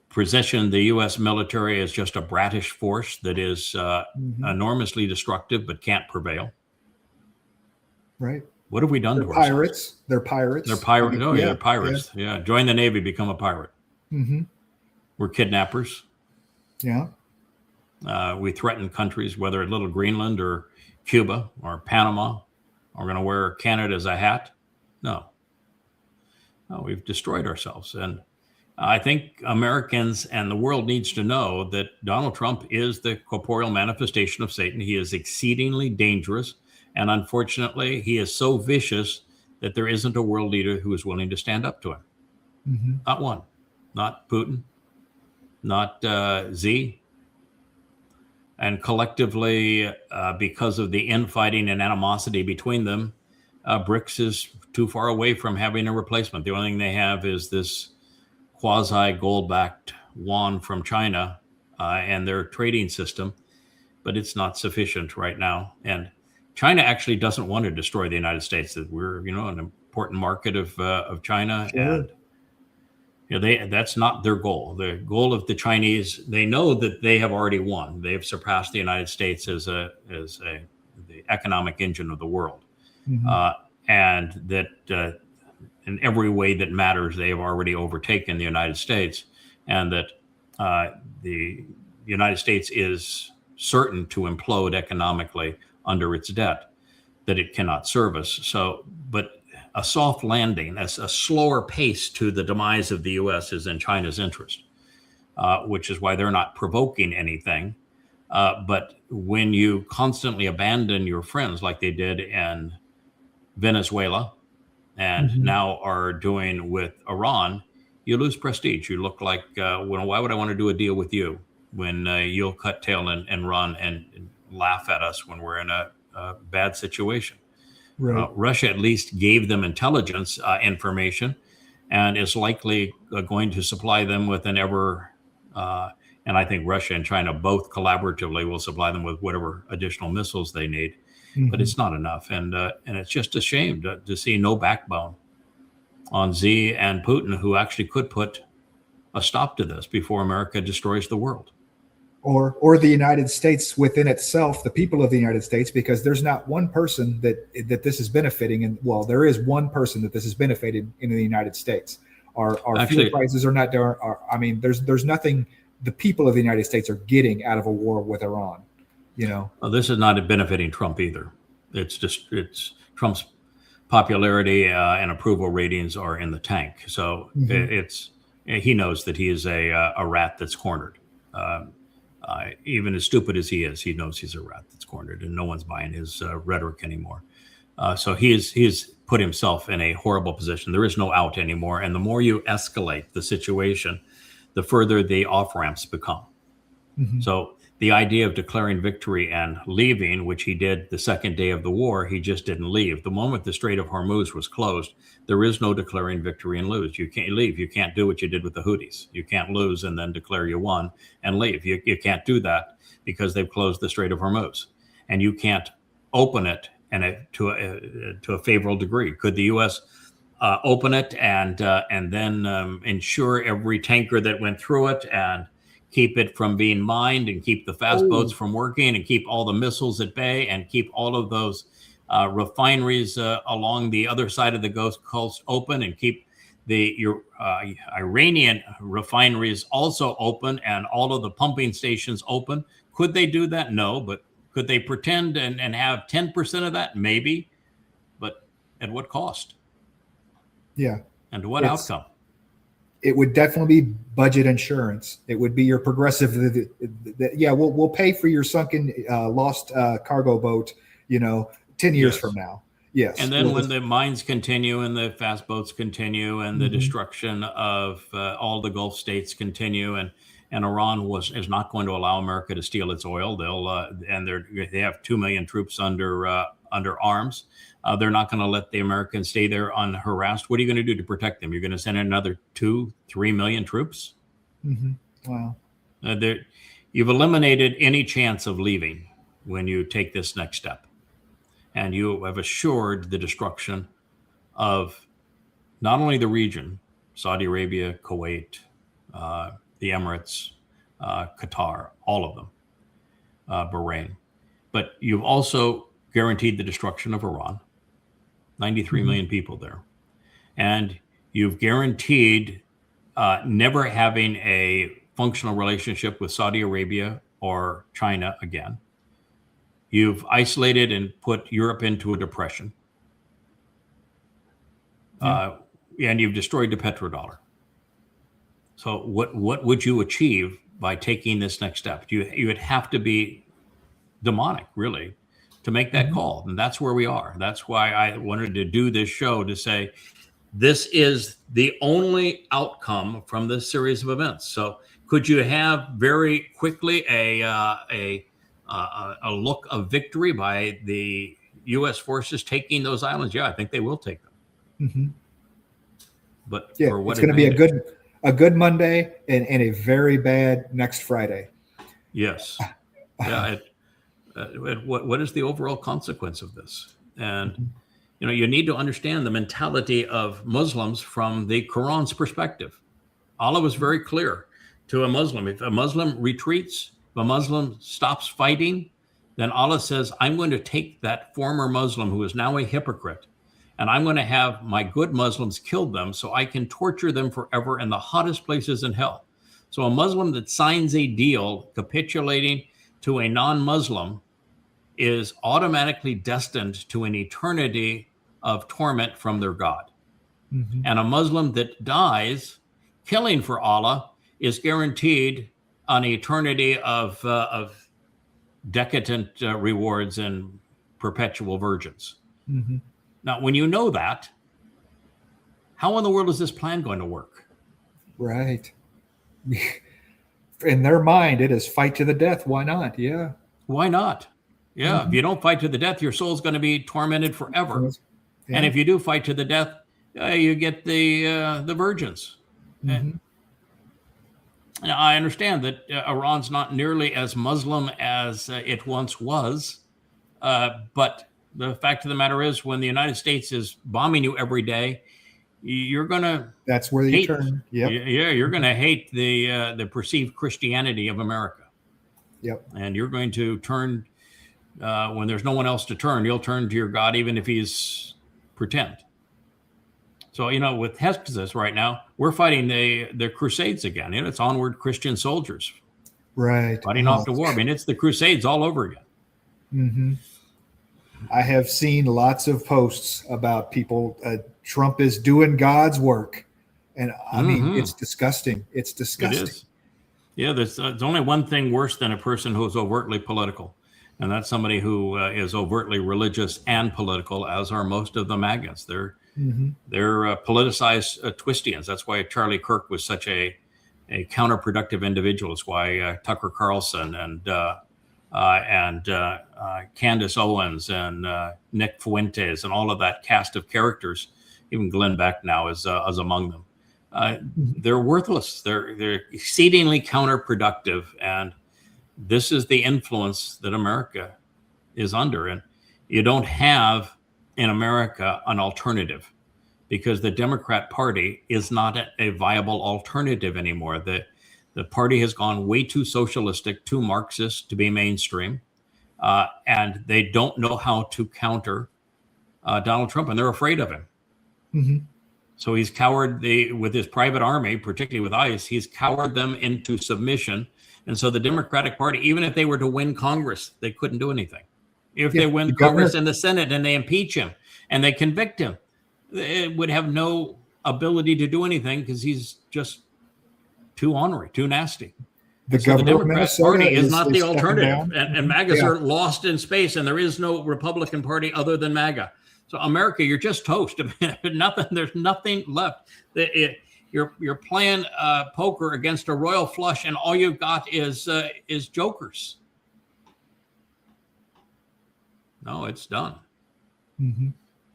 positioned the U.S. military as just a bratish force that is enormously destructive but can't prevail. Right. What have we done to ourselves? They're pirates. They're pirates. Oh, yeah, they're pirates. Yeah. Join the Navy, become a pirate. We're kidnappers. Yeah. We threaten countries, whether it's little Greenland or Cuba or Panama. We're going to wear Canada as a hat. No, we've destroyed ourselves. And I think Americans and the world needs to know that Donald Trump is the corporeal manifestation of Satan. He is exceedingly dangerous. And unfortunately, he is so vicious that there isn't a world leader who is willing to stand up to him. Not one. Not Putin. Not Xi. And collectively, because of the infighting and animosity between them, BRICS is too far away from having a replacement. The only thing they have is this quasi gold-backed yuan from China and their trading system, but it's not sufficient right now. And China actually doesn't want to destroy the United States. That we're, an important market of China, and that's not their goal. The goal of the Chinese, they know that they have already won. They have surpassed the United States as the economic engine of the world, and that in every way that matters, they have already overtaken the United States, and that the United States is certain to implode economically under its debt that it cannot service. So, but a soft landing, a slower pace to the demise of the U.S. is in China's interest, which is why they're not provoking anything. But when you constantly abandon your friends like they did in Venezuela and now are doing with Iran, you lose prestige. You look like, why would I want to do a deal with you when you'll cut tail and run and laugh at us when we're in a bad situation? Right. Russia at least gave them intelligence information and is likely going to supply them with and I think Russia and China both collaboratively will supply them with whatever additional missiles they need. But it's not enough. And it's just a shame to see no backbone on Xi and Putin, who actually could put a stop to this before America destroys the world. or the United States within itself, the people of the United States, because there's not one person that this is benefiting. And well, there is one person that this is benefiting in the United States. Our fuel prices are not there. I mean, there's nothing the people of the United States are getting out of a war with Iran. Well, this is not benefiting Trump either. It's Trump's popularity and approval ratings are in the tank. So he knows that he is a rat that's cornered. Even as stupid as he is, he knows he's a rat that's cornered, and no one's buying his rhetoric anymore. So he's put himself in a horrible position. There is no out anymore. And the more you escalate the situation, the further the off-ramps become. So the idea of declaring victory and leaving, which he did the second day of the war, he just didn't leave. The moment the Strait of Hormuz was closed, there is no declaring victory and lose. You can't leave. You can't do what you did with the Houthis. You can't lose and then declare you won and leave. You can't do that because they've closed the Strait of Hormuz. And you can't open it to a favorable degree. Could the U.S. Open it and then ensure every tanker that went through it and keep it from being mined and keep the fast boats from working and keep all the missiles at bay and keep all of those refineries along the other side of the Gulf Coast open and keep the Iranian refineries also open and all of the pumping stations open? Could they do that? No, but could they pretend and have 10% of that? Maybe, but at what cost? Yeah. And to what outcome? It would definitely be budget insurance. It would be your progressive. We'll pay for your sunken, lost cargo boat. 10 years from now. Yes. And then when the mines continue and the fast boats continue and the destruction of all the Gulf states continue, and Iran is not going to allow America to steal its oil. They have 2 million troops under arms. They're not going to let the Americans stay there unharassed. What are you going to do to protect them? You're going to send in another 2-3 million troops? Wow. You've eliminated any chance of leaving when you take this next step. And you have assured the destruction of not only the region, Saudi Arabia, Kuwait, the Emirates, Qatar, all of them, Bahrain. But you've also guaranteed the destruction of Iran, 93 million people there. And you've guaranteed never having a functional relationship with Saudi Arabia or China again. You've isolated and put Europe into a depression. And you've destroyed the petrodollar. So what would you achieve by taking this next step? You would have to be demonic, really, to make that call. And that's where we are. That's why I wanted to do this show, to say this is the only outcome from this series of events. So could you have very quickly a look of victory by the U.S. forces taking those islands? Yeah, I think they will take them. But for what it's going to be a good Monday and a very bad next Friday. Yes. Yeah. What is the overall consequence of this? And you need to understand the mentality of Muslims from the Quran's perspective. Allah was very clear to a Muslim. If a Muslim retreats, if a Muslim stops fighting, then Allah says, I'm going to take that former Muslim who is now a hypocrite, and I'm going to have my good Muslims kill them so I can torture them forever in the hottest places in hell. So a Muslim that signs a deal capitulating to a non-Muslim is automatically destined to an eternity of torment from their God. And a Muslim that dies killing for Allah is guaranteed an eternity of decadent rewards and perpetual virgins. Now, when you know that, how in the world is this plan going to work? Right. In their mind, it is fight to the death. Why not? Yeah. Why not? Yeah. If you don't fight to the death, your soul's going to be tormented forever. And if you do fight to the death, you get the virgins. And I understand that Iran's not nearly as Muslim as it once was, but the fact of the matter is, when the United States is bombing you every day, you're going to that's where you turn. Yeah, you're going to hate the perceived Christianity of America. Yep. And you're going to turn, when there's no one else to turn, you'll turn to your God, even if he's pretend. So, with Hespesis right now, we're fighting the Crusades again. It's onward Christian soldiers. Right. Fighting off to war. I mean, it's the Crusades all over again. Mm-hmm. I have seen lots of posts about people. Trump is doing God's work. And I mean, it's disgusting. It's disgusting. It is. Yeah, there's only one thing worse than a person who's overtly political. And that's somebody who is overtly religious and political, as are most of the MAGAs. They're politicized Twistians. That's why Charlie Kirk was such a counterproductive individual. It's why Tucker Carlson and Candace Owens and Nick Fuentes and all of that cast of characters, even Glenn Beck now is among them. They're worthless. They're exceedingly counterproductive, and this is the influence that America is under. And you don't have in America an alternative, because the Democrat Party is not a viable alternative anymore. The party has gone way too socialistic, too Marxist to be mainstream, and they don't know how to counter Donald Trump, and they're afraid of him. Mm-hmm. So he's cowered with his private army, particularly with ICE, he's cowered them into submission. And so the Democratic Party, even if they were to win Congress, they couldn't do anything. If they win Congress and the Senate and they impeach him and they convict him, it would have no ability to do anything because he's just too ornery, too nasty. The Democrat Party is not the alternative. Down. And MAGAs are lost in space, and there is no Republican Party other than MAGA. So America, you're just toast. There's nothing left. You're playing poker against a royal flush, and all you've got is jokers. No, it's done. Mm-hmm.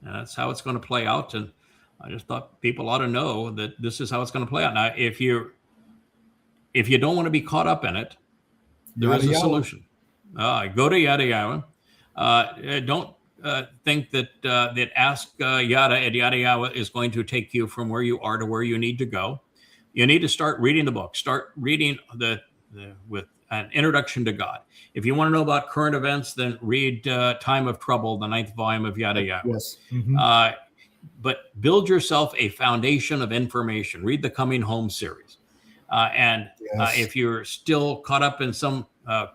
And that's how it's going to play out. And I just thought people ought to know that this is how it's going to play out. Now, if you don't want to be caught up in it, there is a solution. Go to Yada Yada. Don't think that Ask Yada at Yada Yada is going to take you from where you are to where you need to go. You need to start reading the book. Start reading with an introduction to God. If you want to know about current events, then read Time of Trouble, the 9th volume of Yada Yada. Yes. Mm-hmm. But build yourself a foundation of information. Read the Coming Home series. If you're still caught up in some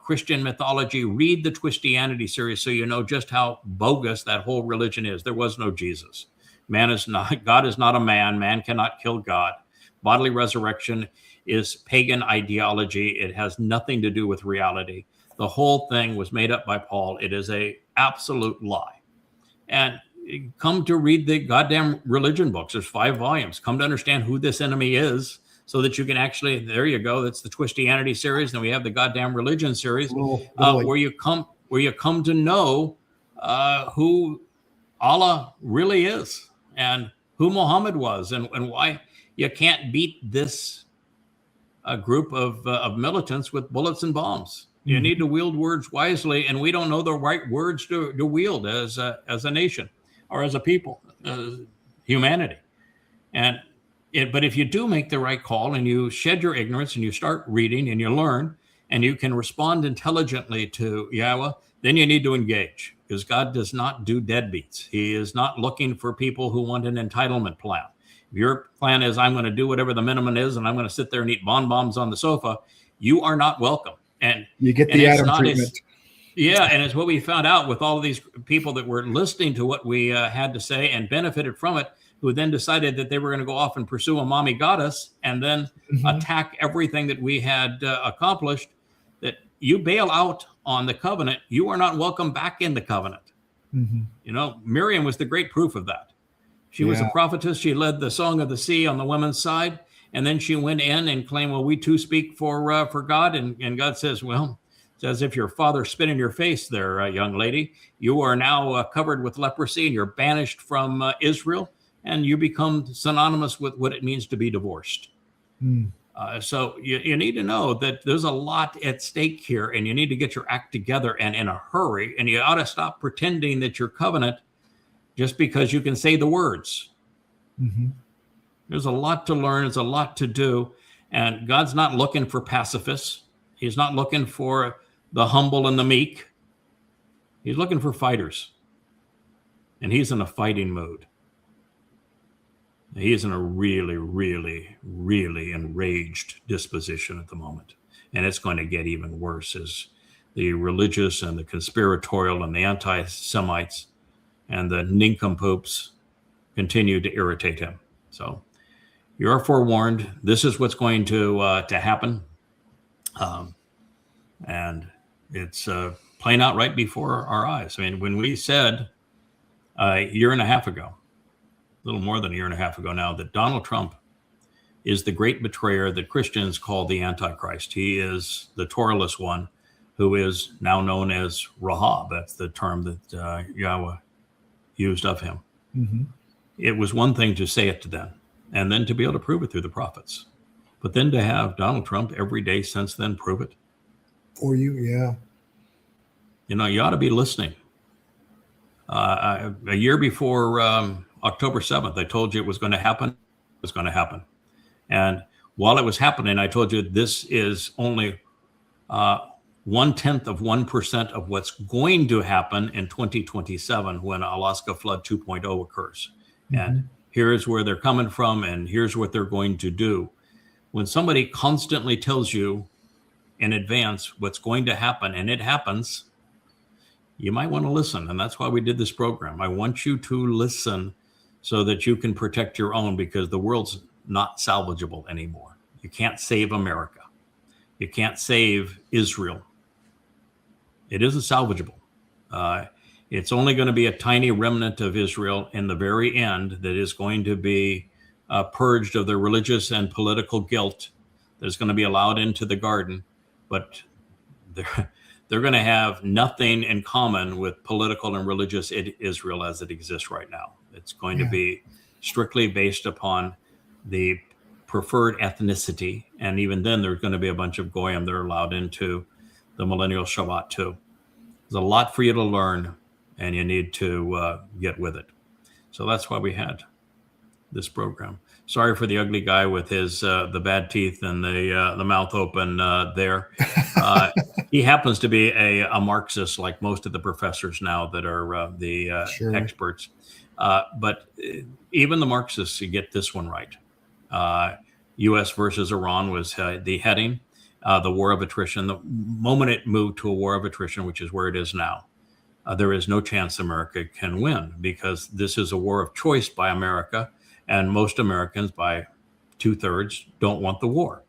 Christian mythology, read the Twistianity series so you know just how bogus that whole religion is. There was no Jesus. God is not a man. Man cannot kill God. Bodily resurrection is pagan ideology. It has nothing to do with reality. The whole thing was made up by Paul. It is an absolute lie. And come to read the goddamn religion books. There's 5 volumes. Come to understand who this enemy is, so that you can actually, there you go. That's the Twistianity series. Then we have the goddamn religion series, where you come to know who Allah really is and who Muhammad was, and why you can't beat this group of militants with bullets and bombs. You need to wield words wisely, and we don't know the right words to wield as a nation or as a people, humanity. But if you do make the right call and you shed your ignorance and you start reading and you learn and you can respond intelligently to Yahweh, then you need to engage, because God does not do deadbeats. He is not looking for people who want an entitlement plan. If your plan is, I'm going to do whatever the minimum is and I'm going to sit there and eat bonbons on the sofa, you are not welcome. And you get the Adam treatment. And it's what we found out with all of these people that were listening to what we had to say and benefited from it, who then decided that they were going to go off and pursue a mommy goddess and then attack everything that we had accomplished. That you bail out on the covenant, you are not welcome back in the covenant. Mm-hmm. Miriam was the great proof of that. She was a prophetess. She led the Song of the Sea on the women's side. And then she went in and claimed, well, we too speak for God. And God says, well, it's as if your father spit in your face there, young lady. You are now covered with leprosy and you're banished from Israel. And you become synonymous with what it means to be divorced. So you need to know that there's a lot at stake here, and you need to get your act together and in a hurry. And you ought to stop pretending that you're covenant just because you can say the words. Mm-hmm. There's a lot to learn. There's a lot to do. And God's not looking for pacifists. He's not looking for the humble and the meek. He's looking for fighters. And he's in a fighting mood. He's in a really, really, really enraged disposition at the moment. And it's going to get even worse as the religious and the conspiratorial and the anti-Semites and the nincompoops continue to irritate him. So you're forewarned. This is what's going to happen. And it's playing out right before our eyes. I mean, when we said a year and a half ago, a little more than a year and a half ago now, that Donald Trump is the great betrayer that Christians call the Antichrist. He is the Torahless one who is now known as Rahab. That's the term that Yahweh used of him. Mm-hmm. It was one thing to say it to them and then to be able to prove it through the prophets. But then to have Donald Trump every day since then prove it. For you, yeah. You know, you ought to be listening. A year before October 7th, I told you it was going to happen. It was going to happen. And while it was happening, I told you this is only 0.1% of what's going to happen in 2027 when Alaska Flood 2.0 occurs. Mm-hmm. And here's where they're coming from, and here's what they're going to do. When somebody constantly tells you in advance what's going to happen, and it happens, you might want to listen. And that's why we did this program. I want you to listen so that you can protect your own, because the world's not salvageable anymore. You can't save America. You can't save Israel. It isn't salvageable. It's only going to be a tiny remnant of Israel in the very end that is going to be purged of their religious and political guilt. That's going to be allowed into the garden, but they're going to have nothing in common with political and religious Israel as it exists right now. It's going to be strictly based upon the preferred ethnicity. And even then, there's going to be a bunch of Goyim that are allowed into the millennial Shabbat too. There's a lot for you to learn, and you need to get with it. So that's why we had this program. Sorry for the ugly guy with his the bad teeth and the mouth open there. He happens to be a Marxist, like most of the professors now that are the experts. But even the Marxists get this one right. U.S. versus Iran was the heading, the war of attrition. The moment it moved to a war of attrition, which is where it is now, there is no chance America can win, because this is a war of choice by America. And most Americans, by 2/3, don't want the war.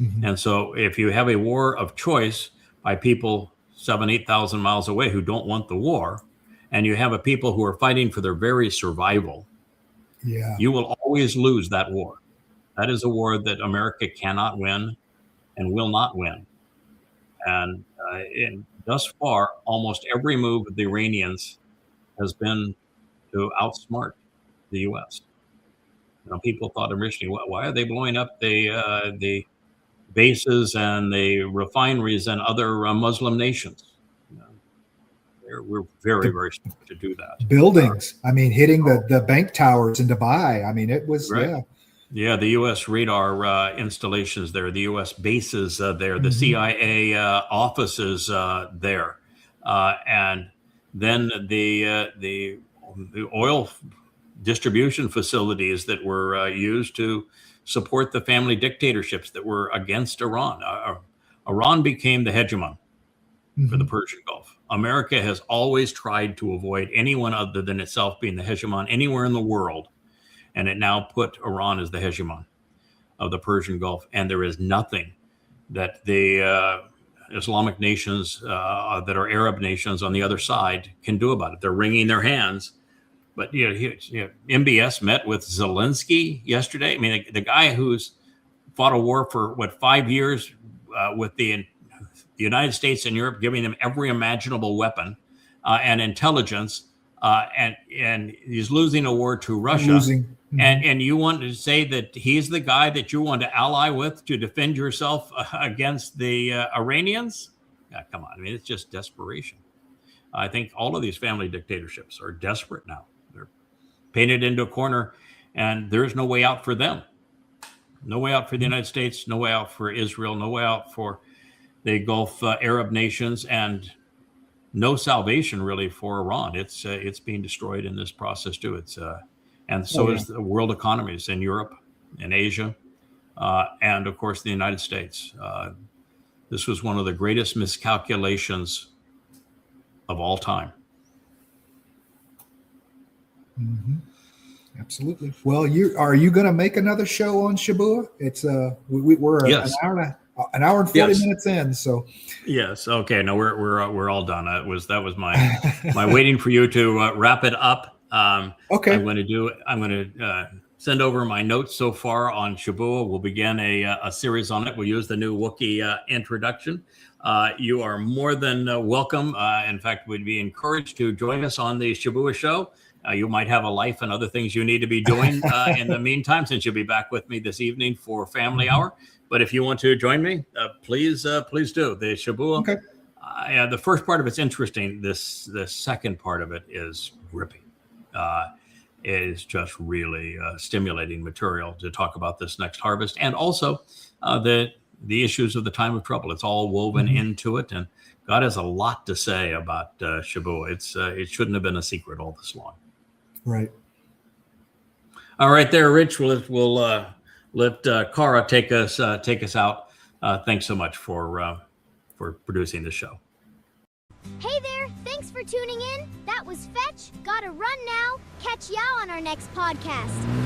Mm-hmm. And so if you have a war of choice by people 7,000, 8,000 miles away who don't want the war, and you have a people who are fighting for their very survival, you will always lose that war. That is a war that America cannot win and will not win. And thus far, almost every move of the Iranians has been to outsmart the U.S. You know, people thought originally, why are they blowing up the bases and the refineries and other Muslim nations? You know, we're very, very smart to do that. Buildings, I mean, hitting the bank towers in Dubai. I mean, it was, Yeah, the U.S. radar installations there, the U.S. bases there, the CIA offices there, and then the oil distribution facilities that were used to support the family dictatorships that were against Iran. Iran became the hegemon for the Persian Gulf. America has always tried to avoid anyone other than itself being the hegemon anywhere in the world. And it now put Iran as the hegemon of the Persian Gulf. And there is nothing that the Islamic nations that are Arab nations on the other side can do about it. They're wringing their hands. But MBS met with Zelensky yesterday. I mean, the guy who's fought a war for 5 years with the United States and Europe, giving them every imaginable weapon and intelligence, and he's losing a war to Russia. And you want to say that he's the guy that you want to ally with to defend yourself against the Iranians? Yeah, come on. I mean, it's just desperation. I think all of these family dictatorships are desperate now. They're painted into a corner, and there's no way out for them. No way out for the United States, no way out for Israel, no way out for the Gulf Arab nations, and no salvation really for Iran. It's being destroyed in this process too. And so is the world economies in Europe and Asia, and of course the United States. This was one of the greatest miscalculations of all time. Mm-hmm. Absolutely. Well, are you going to make another show on Shabuwah? It's we're yes. an hour and 40 minutes in. So yes, okay. No, we're all done. That was my waiting for you to wrap it up. Okay. I'm going to send over my notes so far on Shabuwah. We'll begin a series on it. We'll use the new Wookiee introduction. You are more than welcome. In fact, we'd be encouraged to join us on the Shabuwah show. You might have a life and other things you need to be doing in the meantime, since you'll be back with me this evening for Family Hour. But if you want to join me, please do. The Shabuwah. Okay. The first part of it's interesting. The second part of it is gripping. It is just really stimulating material to talk about this next harvest, and also the issues of the time of trouble. It's all woven into it, and God has a lot to say about Shabuwah. It shouldn't have been a secret all this long. Right. All right, there, Rich. We'll let Cara take us out. Thanks so much for producing this show. Hey there! Thanks for tuning in. That was Fetch. Gotta run now. Catch y'all on our next podcast.